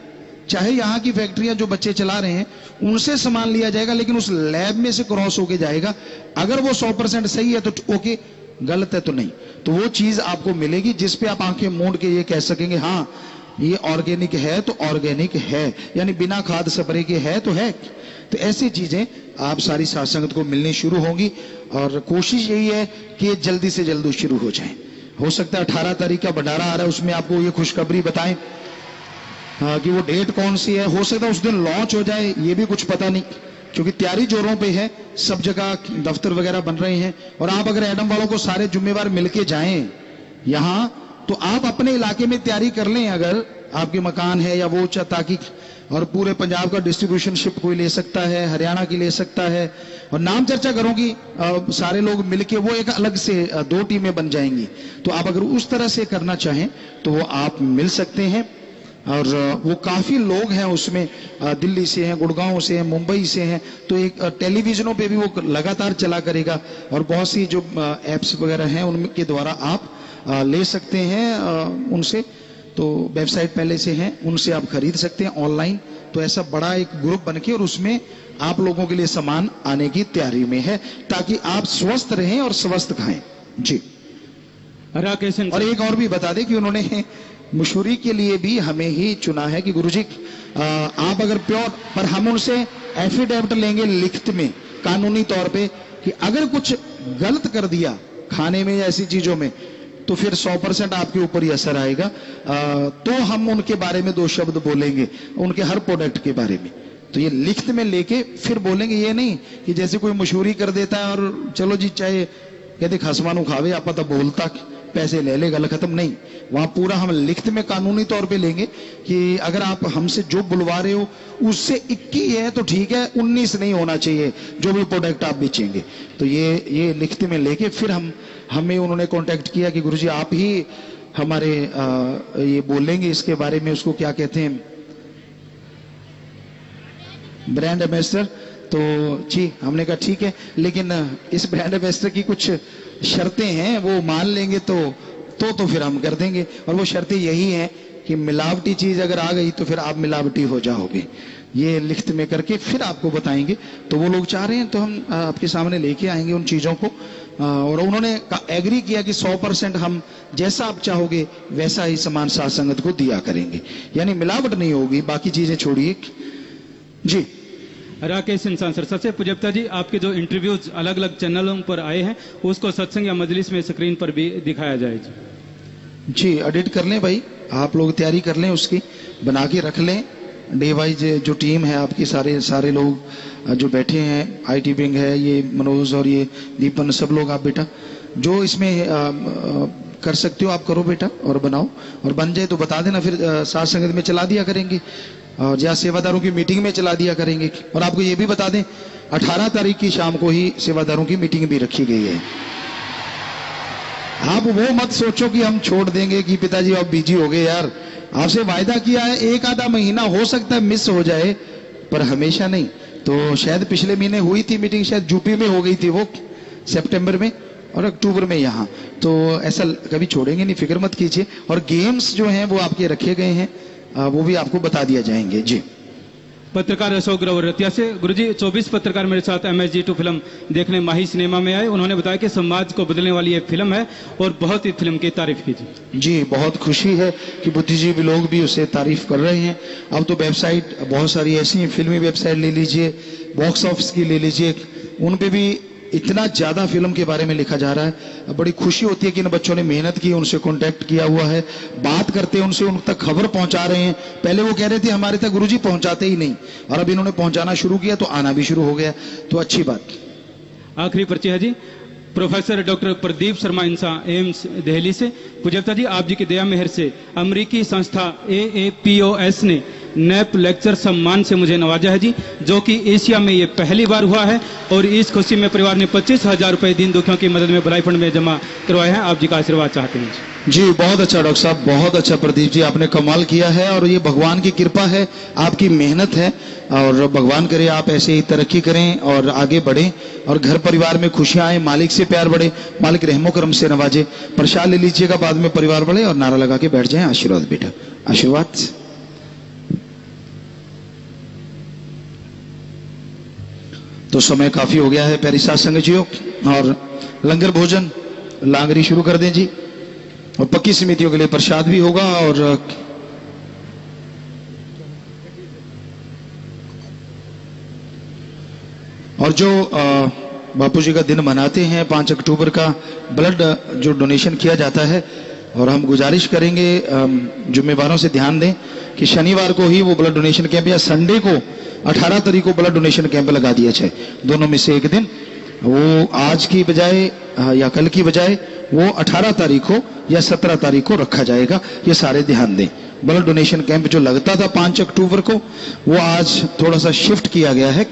चाहे यहाँ की फैक्ट्रियां जो बच्चे चला रहे हैं उनसे सामान लिया जाएगा, लेकिन उस लैब में से क्रॉस होके जाएगा। अगर वो 100% सही है तो ओके, गलत है तो नहीं। तो वो चीज आपको मिलेगी जिस पे आप आंखें मूंद के ये कह सकेंगे हाँ ये ऑर्गेनिक है तो ऑर्गेनिक है, यानी बिना खाद स्प्रे के है तो है। तो ऐसी चीजें आप सारी साथ संगत को मिलनी शुरू होंगी और कोशिश यही है कि जल्दी से जल्दी शुरू हो जाए। हो सकता है 18 तारीख का भंडारा आ रहा है, उसमें आपको ये खुशखबरी बताएं कि वो डेट कौन सी है। हो सकता है उस दिन लॉन्च हो जाए, ये भी कुछ पता नहीं, क्योंकि तैयारी जोरों पे है, सब जगह दफ्तर वगैरह बन रहे हैं। और आप अगर एडम वालों को सारे जुम्मेवार मिलके जाएं यहाँ, तो आप अपने इलाके में तैयारी कर लें, अगर आपके मकान है या वो, ताकि और पूरे पंजाब का डिस्ट्रीब्यूशनशिप कोई ले सकता है, हरियाणा की ले सकता है। और नाम चर्चा करूंगी सारे लोग मिलके, वो एक अलग से 2 टीमें बन जाएंगी। तो आप अगर उस तरह से करना चाहें तो वो आप मिल सकते हैं। और वो काफी लोग हैं उसमें, दिल्ली से हैं, गुड़गांव से हैं, मुंबई से हैं। तो एक टेलीविजनों पे भी वो लगातार चला करेगा और बहुत सी जो एप्स वगैरह हैं उनके द्वारा आप ले सकते हैं उनसे। तो वेबसाइट पहले से हैं, उनसे आप खरीद सकते हैं ऑनलाइन। तो ऐसा बड़ा एक ग्रुप बनके और उसमें आप लोगों के लिए सामान आने की तैयारी में है, ताकि आप स्वस्थ रहें और स्वस्थ खाएं जी। और एक और भी बता दें कि उन्होंने मशहूरी के लिए भी हमें ही चुना है कि गुरुजी आप अगर प्योर, पर हम उनसे एफिडेविट लेंगे लिखित में, कानूनी तौर पे, कि अगर कुछ गलत कर दिया खाने में या ऐसी चीजों में तो फिर 100% आपके ऊपर ही असर आएगा। तो हम उनके बारे में 2 शब्द बोलेंगे, उनके हर प्रोडक्ट के बारे में। तो ये लिखित में लेके फिर बोलेंगे, ये नहीं कि जैसे कोई मशहूरी कर देता है और चलो जी चाहे कहते खसमानू खावे आप तो बोलता पैसे ले ले, गल खत्म नहीं। वहां पूरा हम लिखित में कानूनी तौर पे लेंगे कि अगर आप हमसे जो बुलवा रहे हो उससे 21 है तो ठीक है, 19 नहीं होना चाहिए जो भी प्रोडक्ट आप बेचेंगे। तो ये लिखित में लेके फिर हमें उन्होंने कांटेक्ट किया कि गुरुजी आप ही हमारे ये बोलेंगे इसके बारे में, उसको क्या कहते हैं, ब्रांड एम्बेसडर। तो जी हमने कहा ठीक है, लेकिन इस ब्रांड एम्बेसडर की कुछ शर्तें हैं, वो मान लेंगे तो फिर हम कर देंगे। और वो शर्तें यही हैं कि मिलावटी चीज अगर आ गई तो फिर आप मिलावटी हो जाओगे। ये लिखित में करके फिर आपको बताएंगे। तो वो लोग चाह रहे हैं तो हम आपके सामने लेके आएंगे उन चीजों को। और उन्होंने एग्री किया कि 100% हम जैसा आप चाहोगे वैसा ही सामान साथ संगत को दिया करेंगे, यानी मिलावट नहीं होगी। बाकी चीजें छोड़िए जी। राकेश इंसान सर, सबसे पूजप्ता जी, आपके जो इंटरव्यूज अलग अलग चैनलों पर आए हैं उसको सत्संग या मजलिस में स्क्रीन पर भी दिखाया जाए जी। एडिट कर लें भाई, आप लोग तैयारी कर लें, उसकी बना के रख लें। डे वाइज जो टीम है आपकी, सारे लोग जो बैठे हैं, IT विंग है, ये मनोज और ये दीपन, सब लोग आप बेटा जो इसमें कर सकते हो आप करो बेटा और बनाओ, और बन जाए तो बता देना, फिर साथ संगत में चला दिया करेंगे। और या सेवादारों की मीटिंग में चला दिया करेंगे। और आपको ये भी बता दें 18 तारीख की शाम को ही सेवादारों की मीटिंग भी रखी गई है। आप वो मत सोचो कि हम छोड़ देंगे कि पिताजी आप बिजी हो गए यार, आपसे वायदा किया है, एक आधा महीना हो सकता है मिस हो जाए पर हमेशा नहीं। तो शायद पिछले महीने हुई थी मीटिंग, शायद यूपी में हो गई थी वो सितंबर में और अक्टूबर में यहाँ, तो ऐसा कभी छोड़ेंगे नहीं, फिक्र मत कीजिए। और गेम्स जो हैं वो आपके रखे गए हैं, वो भी आपको बता दिया जाएंगे जी। पत्रकार अशोक ग्रवर रतिया से। गुरुजी 24 पत्रकार मेरे साथ MSG2 फिल्म देखने माही सिनेमा में आए। उन्होंने बताया कि समाज को बदलने वाली एक फिल्म है और बहुत ही फिल्म की तारीफ कीजिए। जी बहुत खुशी है कि बुद्धिजीवी लोग भी उसे तारीफ कर रहे हैं। अब तो वेबसाइट बहुत सारी ऐसी फिल्मी वेबसाइट ले लीजिए, बॉक्स ऑफिस की ले लीजिए, उन पे भी इतना ज्यादा फिल्म के बारे में लिखा जा रहा है। बड़ी खुशी होती है कि इन बच्चों ने मेहनत की, उनसे कांटेक्ट किया हुआ है, बात करते हैं उनसे, उन तक खबर पहुंचा रहे हैं। पहले वो कह रहे थे हमारे तक गुरुजी पहुंचाते ही नहीं, और अब इन्होंने पहुंचाना शुरू किया तो आना भी शुरू हो गया, तो अच्छी बात। आखिरी परिचय है जी प्रोफेसर डॉक्टर प्रदीप शर्मा इंसा, एम्स दिल्ली से। पूज्यता जी आप जी की दया मेहर से अमेरिकी संस्था AAPOS ने नैप लेक्चर सम्मान से मुझे नवाजा है जी, जो कि एशिया में ये पहली बार हुआ है। और इस खुशी में परिवार ने 25,000 रुपए दीन दुखियों की मदद में भलाई फंड में जमा करवाए हैं। आप जी का आशीर्वाद चाहते हैं जी। बहुत अच्छा डॉक्टर साहब, बहुत अच्छा प्रदीप जी, आपने कमाल किया है और ये भगवान की कृपा है, आपकी मेहनत है। और भगवान करे आप ऐसे ही तरक्की करें और आगे बढ़ें और घर परिवार में खुशियां आए, मालिक से प्यार बढ़े, मालिक रहमो करम से नवाजे। प्रसाद ले लीजिएगा, बाद में परिवार बढ़े और नारा लगा के बैठ जाएं। आशीर्वाद बेटा, आशीर्वाद। तो समय काफी हो गया है प्यारी साथ संगतियों, और लंगर भोजन लांगरी शुरू कर दें जी। और पक्की समितियों के लिए प्रसाद भी होगा। और जो बापू जी का दिन मनाते हैं 5 अक्टूबर का, ब्लड जो डोनेशन किया जाता है, और हम गुजारिश करेंगे जिम्मेवारों से ध्यान दें कि शनिवार को ही वो ब्लड डोनेशन कैंप या संडे को 18 तारीख को ब्लड डोनेशन कैंप लगा दिया जाए। दोनों में से एक दिन, वो आज की बजाय या कल की बजाय वो 18 तारीख को या 17 तारीख को रखा जाएगा। ये सारे ध्यान दें। ब्लड डोनेशन कैंप जो लगता था 5 अक्टूबर को, वो आज थोड़ा सा शिफ्ट किया गया है,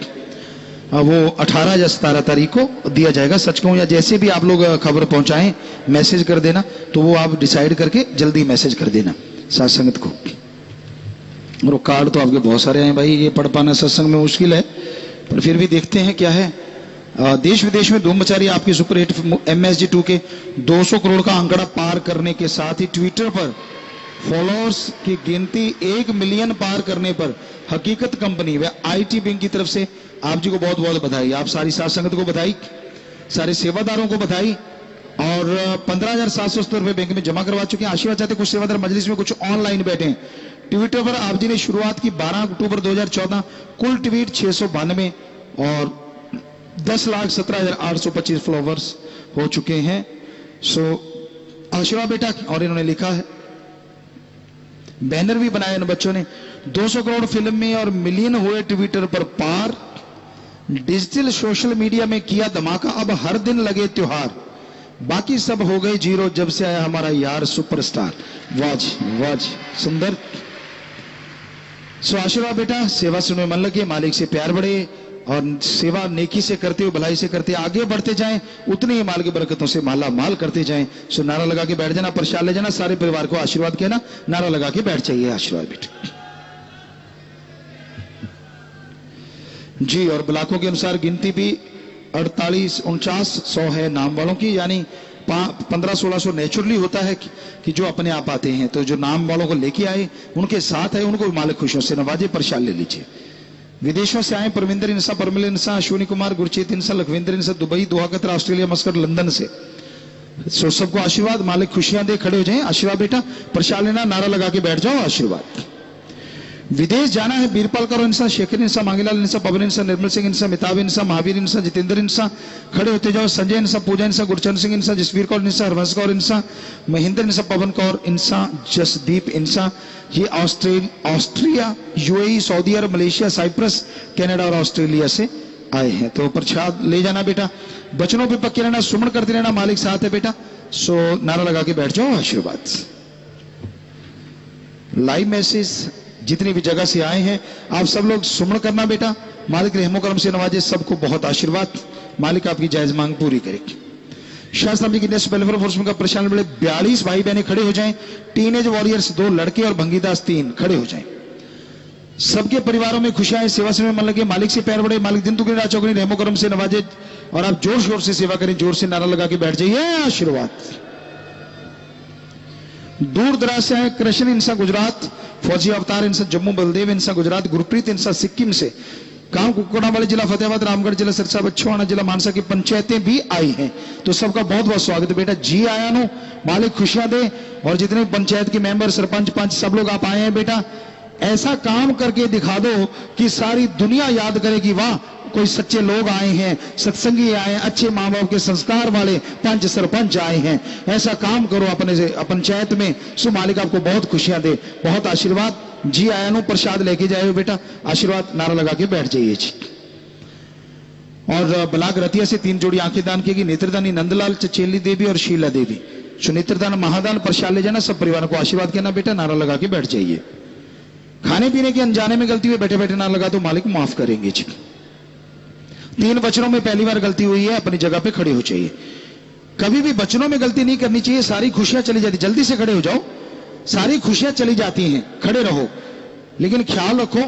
वो 18 या 17 तारीख को दिया जाएगा। सच कहूं या जैसे भी आप लोग खबर पहुंचाएं, मैसेज कर देना, तो वो आप डिसाइड करके जल्दी मैसेज कर देना साथ संगत को। और कार्ड तो आपके बहुत सारे हैं भाई, ये पढ़ पाना सत्संग में मुश्किल है, पर फिर भी देखते हैं क्या है। देश विदेश में धूम मचा रही आपकी सुपरहिट MSG2 के 200 करोड़ का आंकड़ा पार करने के साथ ही ट्विटर पर फॉलोअर्स की गिनती 1 मिलियन पार करने पर हकीकत कंपनी व IT विंग की तरफ से आप जी को बहुत बहुत बधाई। आप सारी साथ संगत को बधाई, सारे सेवादारों को बधाई। और 15,770 रुपए बैंक में जमा करवा चुके हैं। आशीर्वाद चाहते, कुछ सेवादार मजलिस में, कुछ ऑनलाइन बैठे हैं। ट्विटर पर आप जी ने शुरुआत की 12 अक्टूबर 2014, कुल ट्वीट 692 और 10,17,825 फॉलोवर्स हो चुके हैं। सो आशीर्वाद बेटा। और इन्होंने लिखा है, बैनर भी बनाया इन बच्चों ने, 200 करोड़ फिल्म में और मिलियन हुए ट्विटर पर पार, डिजिटल सोशल मीडिया में किया धमाका, अब हर दिन लगे त्योहार, बाकी सब हो गए जीरो जब से आया हमारा यार सुपरस्टार। वाह जी, वाह जी, सुंदर। सो आशीर्वाद बेटा, सेवा सुनने मन लगे, मालिक से प्यार बढ़े और सेवा नेकी से करते हुए, भलाई से करते आगे बढ़ते जाएं, उतनी ही माल की बरकतों से माला माल करते जाएं। सो नारा लगा के बैठ जाना, प्रसाद ले जाना, सारे परिवार को आशीर्वाद कहना, नारा लगा के बैठ जाइए। आशीर्वाद बेटा जी। और ब्लॉकों के अनुसार गिनती भी 48-49 है नाम वालों की, यानी 1500-1600 नेचुरली होता है कि जो अपने आप आते हैं। तो जो नाम वालों को लेके आए, उनके साथ है, उनको मालिक खुशियों से नवाजे, प्रसाद ले लीजिए। विदेशों से आए परमिंदर इंसा, परमिल इंसा, अश्विनी कुमार, गुरचीत इंसा, लखविंदर इंसा, दुबई, दोहा, कतर, ऑस्ट्रेलिया, मस्कट, लंदन से। सो सबको आशीर्वाद, मालिक खुशियां दे, खड़े हो जाएं। आशीर्वाद बेटा, प्रसाद लेना, नारा लगा के बैठ जाओ। आशीर्वाद। विदेश जाना है बीरपाल करो इंसा, शेखर इंसा, मांगीलाल इंसा, पवन इंसा, निर्मल सिंह इंसा, मिताब इंसा, महावीर इंसा, जितेंद्र इंसा, खड़े होते जाओ। संजय इंसा, पूजा इंसा, गुरचंद सिंह इंसा, जसवीर कौर इंसा, हरवंश कौर इंसा, महेंद्र इंसा, पवन कौर इंसा, जसदीप इंसा। ये ऑस्ट्रिया, UAE, सऊदी अरब, मलेशिया, साइप्रस, कनाडा और ऑस्ट्रेलिया से आए हैं। तो प्रसाद ले जाना बेटा, बचनों पे पक्के रहना, सुमन करते रहना, मालिक साथ है बेटा। सो नारा लगा के बैठ जाओ। आशीर्वाद। लाइव मैसेज जितनी भी जगह से आए हैं आप सब लोग सुमन करना बेटा। मालिक रहमो करम से नवाजे, सबको बहुत आशीर्वाद, मालिक आपकी जायज मांग पूरी करे। शास्त्री की नेशनल वेलफेयर फोरम का प्रशासन बड़े 42 भाई बहनें खड़े हो जाएं, टीनेज वॉरियर्स 2 लड़के और भंगीदास 3 खड़े हो जाएं। सबके परिवारों में खुशियां, सेवा से मन लगे, मालिक से पैर बढ़े, मालिक दिन दुगनी रात चौगनी रहमो करम से नवाजे और आप जोर शोर से सेवा करें, जोर से नारा लगा के बैठ जाइए, आशीर्वाद। दूर दराज से आए कृष्ण इंसा गुजरात, फौजी अवतार इंसा जम्मू, बलदेव इंसा गुजरात, गुरप्रीत इंसा सिक्किम से, गांव कुकुड़ावाली जिला फतेहाबाद, रामगढ़ जिला सिरसा, बच्छवाड़ा जिला मानसा की पंचायतें भी आई हैं। तो सबका बहुत बहुत स्वागत बेटा। जी आया नो, मालिक खुशियां दे। और जितने पंचायत के मेंबर, सरपंच, पंच सब लोग आप आए हैं बेटा, ऐसा काम करके दिखा दो कि सारी दुनिया याद करे कि वाह कोई सच्चे लोग आए हैं, सत्संगी आए हैं, अच्छे माँ बाप के संस्कार वाले पंच सरपंच आए हैं। ऐसा काम करो अपने से पंचायत में, सो मालिक आपको बहुत खुशियां दे, बहुत आशीर्वाद। जी आया नो, प्रसाद लेके जाए बेटा, आशीर्वाद नारा लगा के बैठ जाइए जी। और बलाग रतिया से 3 जोड़ी आंखें दान की, नेत्रदानी नंदलाल, चचेली देवी और शीला देवी। सो नेत्रदान महादान प्रसाद ले जाना, सब परिवार को आशीर्वाद कहना बेटा, नारा लगा के बैठ जाइए। खाने पीने के अनजाने में गलती हुई, बैठे बैठे नारा लगा तो मालिक माफ करेंगे जी। 3 वचनों में पहली बार गलती हुई है, अपनी जगह पे खड़े हो जाइए। कभी भी वचनों में गलती नहीं करनी चाहिए, सारी खुशियां चली जाती, जल्दी से खड़े हो जाओ, सारी खुशियां चली जाती हैं, खड़े रहो। लेकिन ख्याल रखो,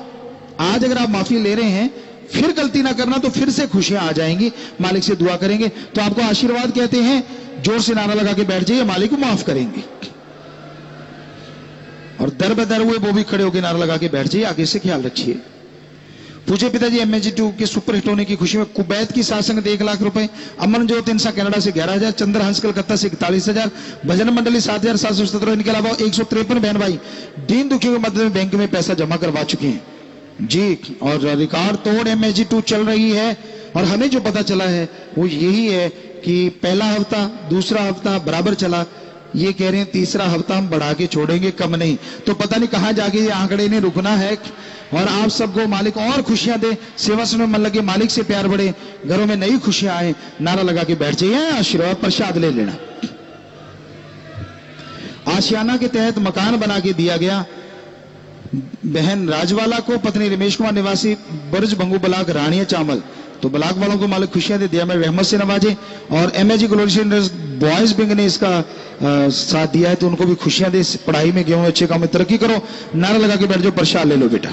आज अगर आप माफी ले रहे हैं, फिर गलती ना करना तो फिर से खुशियां आ जाएंगी। मालिक से दुआ करेंगे तो आपको आशीर्वाद कहते हैं, जोर से नारा लगा के बैठ जाइए, मालिक को माफ करेंगे। और दर बदर हुए वो भी खड़े होकर नारा लगा के बैठ जाइए, आगे से ख्याल रखिए। पूजे पिताजी MSG2 के सुपर हिट होने की खुशी में कुवैत की सासंग 1 लाख रुपए, अमन ज्योत इंसा कनाडा से 11,000, चंद्रहंस कलकत्ता से 41,000, भजन मंडली 7,717, इनके अलावा 153 बहन भाई दीन दुखियों के मदद में बैंक में पैसा जमा करवा चुके हैं जी। और रिकॉर्ड तोड़ MSG2 चल रही है। और हमें जो पता चला है वो यही है कि पहला हफ्ता दूसरा हफ्ता बराबर चला, ये कह रहे हैं तीसरा हफ्ता हम बढ़ा के छोड़ेंगे, कम नहीं। तो पता नहीं कहां जाके ये आंकड़े ने रुकना है। और आप सबको मालिक और खुशियां दे, सेवा से मन लगे, मालिक से प्यार बढ़े, घरों में नई खुशियां आए, नारा लगा के बैठ जाइए, आशीर्वाद प्रसाद ले लेना। आशियाना के तहत मकान बना के दिया गया बहन राजवाला को, पत्नी रमेश कुमार निवासी बर्ज भंगू ब्लाक रानिया चामल। तो ब्लाक वालों को मालिक खुशियां दे, दिया में रहमत से नवाजे। और MSG ग्लोरी बॉयज विंग ने इसका साथ दिया है, तो उनको भी खुशियां दे, पढ़ाई में गेहूं अच्छे काम में तरक्की करो, नारा लगा के बैठ जाओ, प्रसाद ले लो बेटा।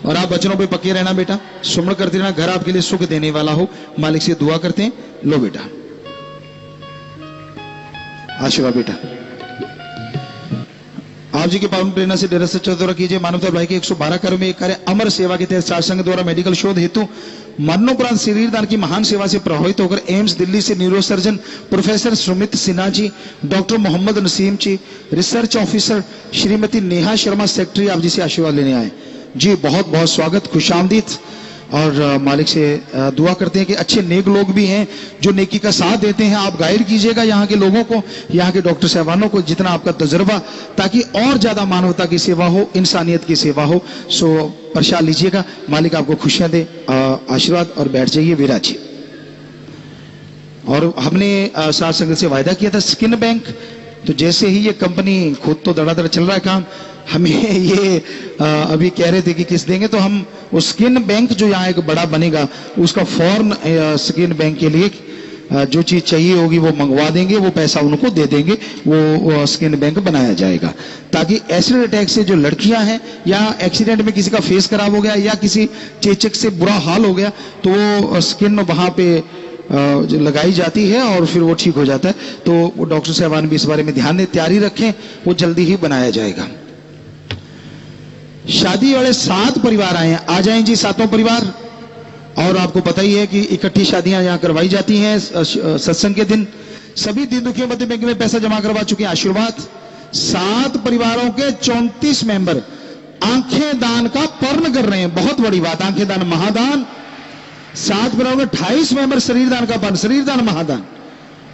और आप बच्चों पे पक्के रहना बेटा, सुमन करते रहना, घर आपके लिए सुख देने वाला हो, मालिक से दुआ करते हैं। लो बेटा आशीर्वाद बेटा। आप जी की पावन प्रेरणा से डेरा सच्चा द्वारा कीजिए मानवता भाई के 112 कार्यों में एक कार्य अमर सेवा के तहत साधसंघ द्वारा मेडिकल शोध हेतु मरणोपरांत शरीर दान की महान सेवा से प्रभावित होकर एम्स दिल्ली से neuro surgeon professor Sumit Sinha ji, doctor Mohammad Naseem ji, research officer Shrimati Neha Sharma secretary आप जी से आशीर्वाद लेने आए जी। बहुत बहुत स्वागत, खुशामदीद। और मालिक से दुआ करते हैं कि अच्छे नेक लोग भी हैं जो नेकी का साथ देते हैं, आप गाइड कीजिएगा यहाँ के लोगों को, यहाँ के डॉक्टर साहबानों को, जितना आपका तजुर्बा, ताकि और ज्यादा मानवता की सेवा हो, इंसानियत की सेवा हो। सो प्रसाद लीजिएगा, मालिक आपको खुशियां दे, आशीर्वाद। और बैठ जाइए विराजी। और हमने साथ संगत से वायदा किया था स्किन बैंक, तो जैसे ही ये कंपनी खुद तो धड़ाधड़ चल रहा है काम, हमें ये अभी कह रहे थे कि किस देंगे, तो हम उस स्किन बैंक जो यहाँ एक बड़ा बनेगा उसका फॉर्म स्किन बैंक के लिए जो चीज चाहिए होगी वो मंगवा देंगे, वो पैसा उनको दे देंगे, वो स्किन बैंक बनाया जाएगा, ताकि एसिड अटैक से जो लड़कियां हैं या एक्सीडेंट में किसी का फेस खराब हो गया या किसी चेचक से बुरा हाल हो गया, तो वो स्किन वहां पे जो लगाई जाती है और फिर वो ठीक हो जाता है। तो वो डॉक्टर साहबान भी इस बारे में ध्यान दें, तैयारी रखें, वो जल्दी ही बनाया जाएगा। शादी वाले 7 परिवार आए हैं, आ जाएं जी 7 परिवार। और आपको पता ही है कि इकट्ठी शादियां यहां करवाई जाती हैं सत्संग के दिन। सभी दीन दुखियों मध्य बैंक में पैसा जमा करवा चुके हैं, आशीर्वाद। 7 परिवारों के 34 मेंबर आंखें दान का पर्ण कर रहे हैं, बहुत बड़ी बात, आंखें दान महादान। 7 परिवारों के 28 मेंबर शरीर दान का पर्ण, शरीर दान महादान।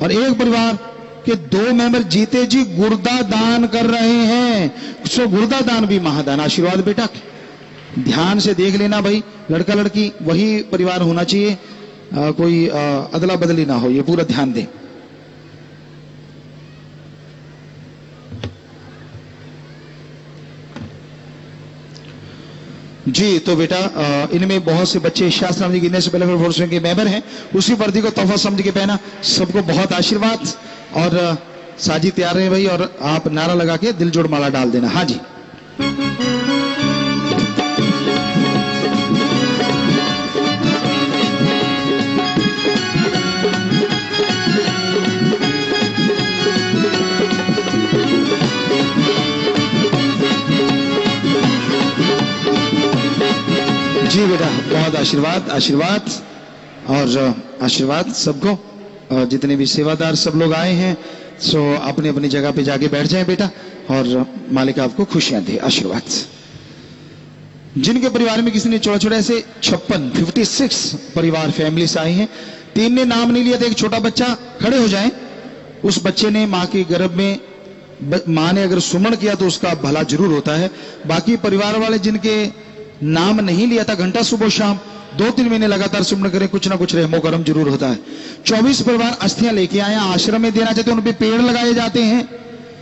और एक परिवार के 2 मेंबर जीते जी गुर्दा दान कर रहे हैं, सो गुर्दा दान भी महादान, आशीर्वाद बेटा। ध्यान से देख लेना भाई, लड़का लड़की वही परिवार होना चाहिए, कोई अदला बदली ना हो, ये पूरा ध्यान दें। जी तो बेटा इनमें बहुत से बच्चे शास्त्र जी गिनने से पहले फोर्स के मेंबर हैं, उसी वर्दी को तोहफा समझ के पहना। सबको बहुत आशीर्वाद। और साजी तैयार रहे भाई, और आप नारा लगा के दिल जोड़ माला डाल देना। हाँ जी। जी बेटा बहुत आशीर्वाद आशीर्वाद और आशीर्वाद सबको। जितने भी सेवादार सब लोग आए हैं सो अपनी अपनी जगह पे जाके बैठ जाएं बेटा, और मालिक आपको खुशियां दे। आशीर्वाद। जिनके परिवार में किसी ने छोटा छोटा ऐसे 56 परिवार फैमिली से आए हैं, 3 ने नाम नहीं लिया था, एक छोटा बच्चा खड़े हो जाए। उस बच्चे ने माँ के गर्भ में, माँ ने अगर सुमन किया तो उसका भला जरूर होता है। बाकी परिवार वाले जिनके नाम नहीं लिया था, घंटा सुबह शाम 2-3 महीने लगातार सुमन करें, कुछ ना कुछ रहमो करम जरूर होता है। 24 परिवार अस्थियां लेके आए, आश्रम में देना चाहते हैं, उन पे पेड़ लगाए जाते हैं।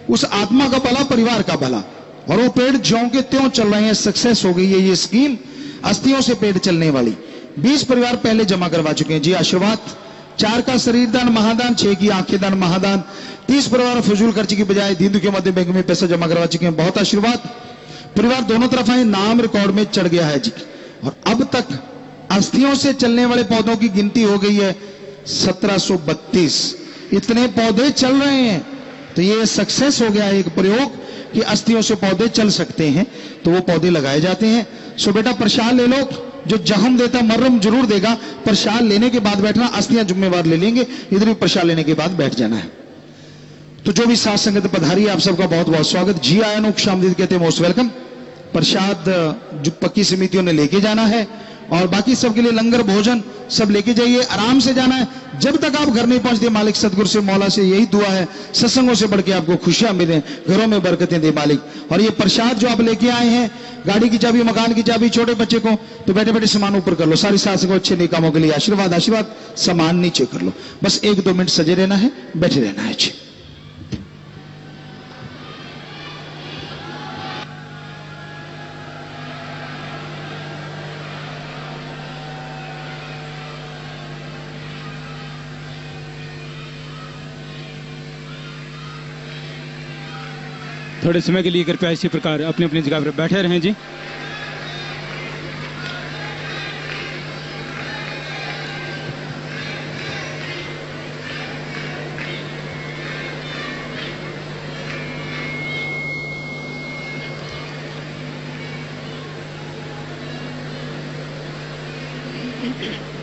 उस आत्मा का भला, परिवार का भला, और वो पेड़ ज्यों के त्यों चल रहे हैं। सक्सेस हो गई है ये स्कीम, अस्थियों से पेड़ चलने वाली। 20 परिवार पहले जमा करवा चुके हैं। जी आशीर्वाद। 4 का शरीर दान महादान, 6 की आंखें दान महादान। 30 परिवार फजूल खर्ची की बजाय दीन के मध्य बैंक में पैसा जमा करवा चुके हैं। बहुत आशीर्वाद। परिवार दोनों तरफ आए, नाम रिकॉर्ड में चढ़ गया है जी। और अब तक अस्थियों से चलने वाले पौधों की गिनती हो गई है 1732। इतने पौधे चल रहे हैं, तो ये सक्सेस हो गया है एक प्रयोग कि अस्थियों से पौधे चल सकते हैं, तो वो पौधे लगाए जाते हैं। सो बेटा प्रसाद ले लो, जो जहम देता मर्रम जरूर देगा। प्रसाद लेने के बाद बैठना, अस्थियां जुम्मेवार ले लेंगे। इधर भी प्रसाद लेने के बाद बैठ जाना है। तो जो भी साथ संगत पधारी है, आप सबका बहुत बहुत स्वागत। जी आया नो खुशामदीद कहते हैं, मोस्ट वेलकम। प्रसाद जो पक्की समितियों ने लेके जाना है, और बाकी सबके लिए लंगर भोजन सब लेके जाइए, आराम से जाना है। जब तक आप घर नहीं पहुंचते, मालिक सतगुरु से मौला से यही दुआ है, सत्संगों से बढ़ के आपको खुशियां मिले, घरों में बरकतें दे मालिक। और ये प्रसाद जो आप लेके आए हैं, गाड़ी की चाबी, मकान की चाबी, छोटे बच्चे को, तो बैठे बैठे सामान ऊपर कर लो। सारी सास को अच्छे नेक कामों के लिए आशीर्वाद आशीर्वाद। सामान नीचे कर लो, बस 1-2 मिनट सजे रहना है, बैठे रहना है जी। थोड़े समय के लिए कृपया इसी प्रकार अपनी अपनी जगह पर बैठे रहें जी। Thank you.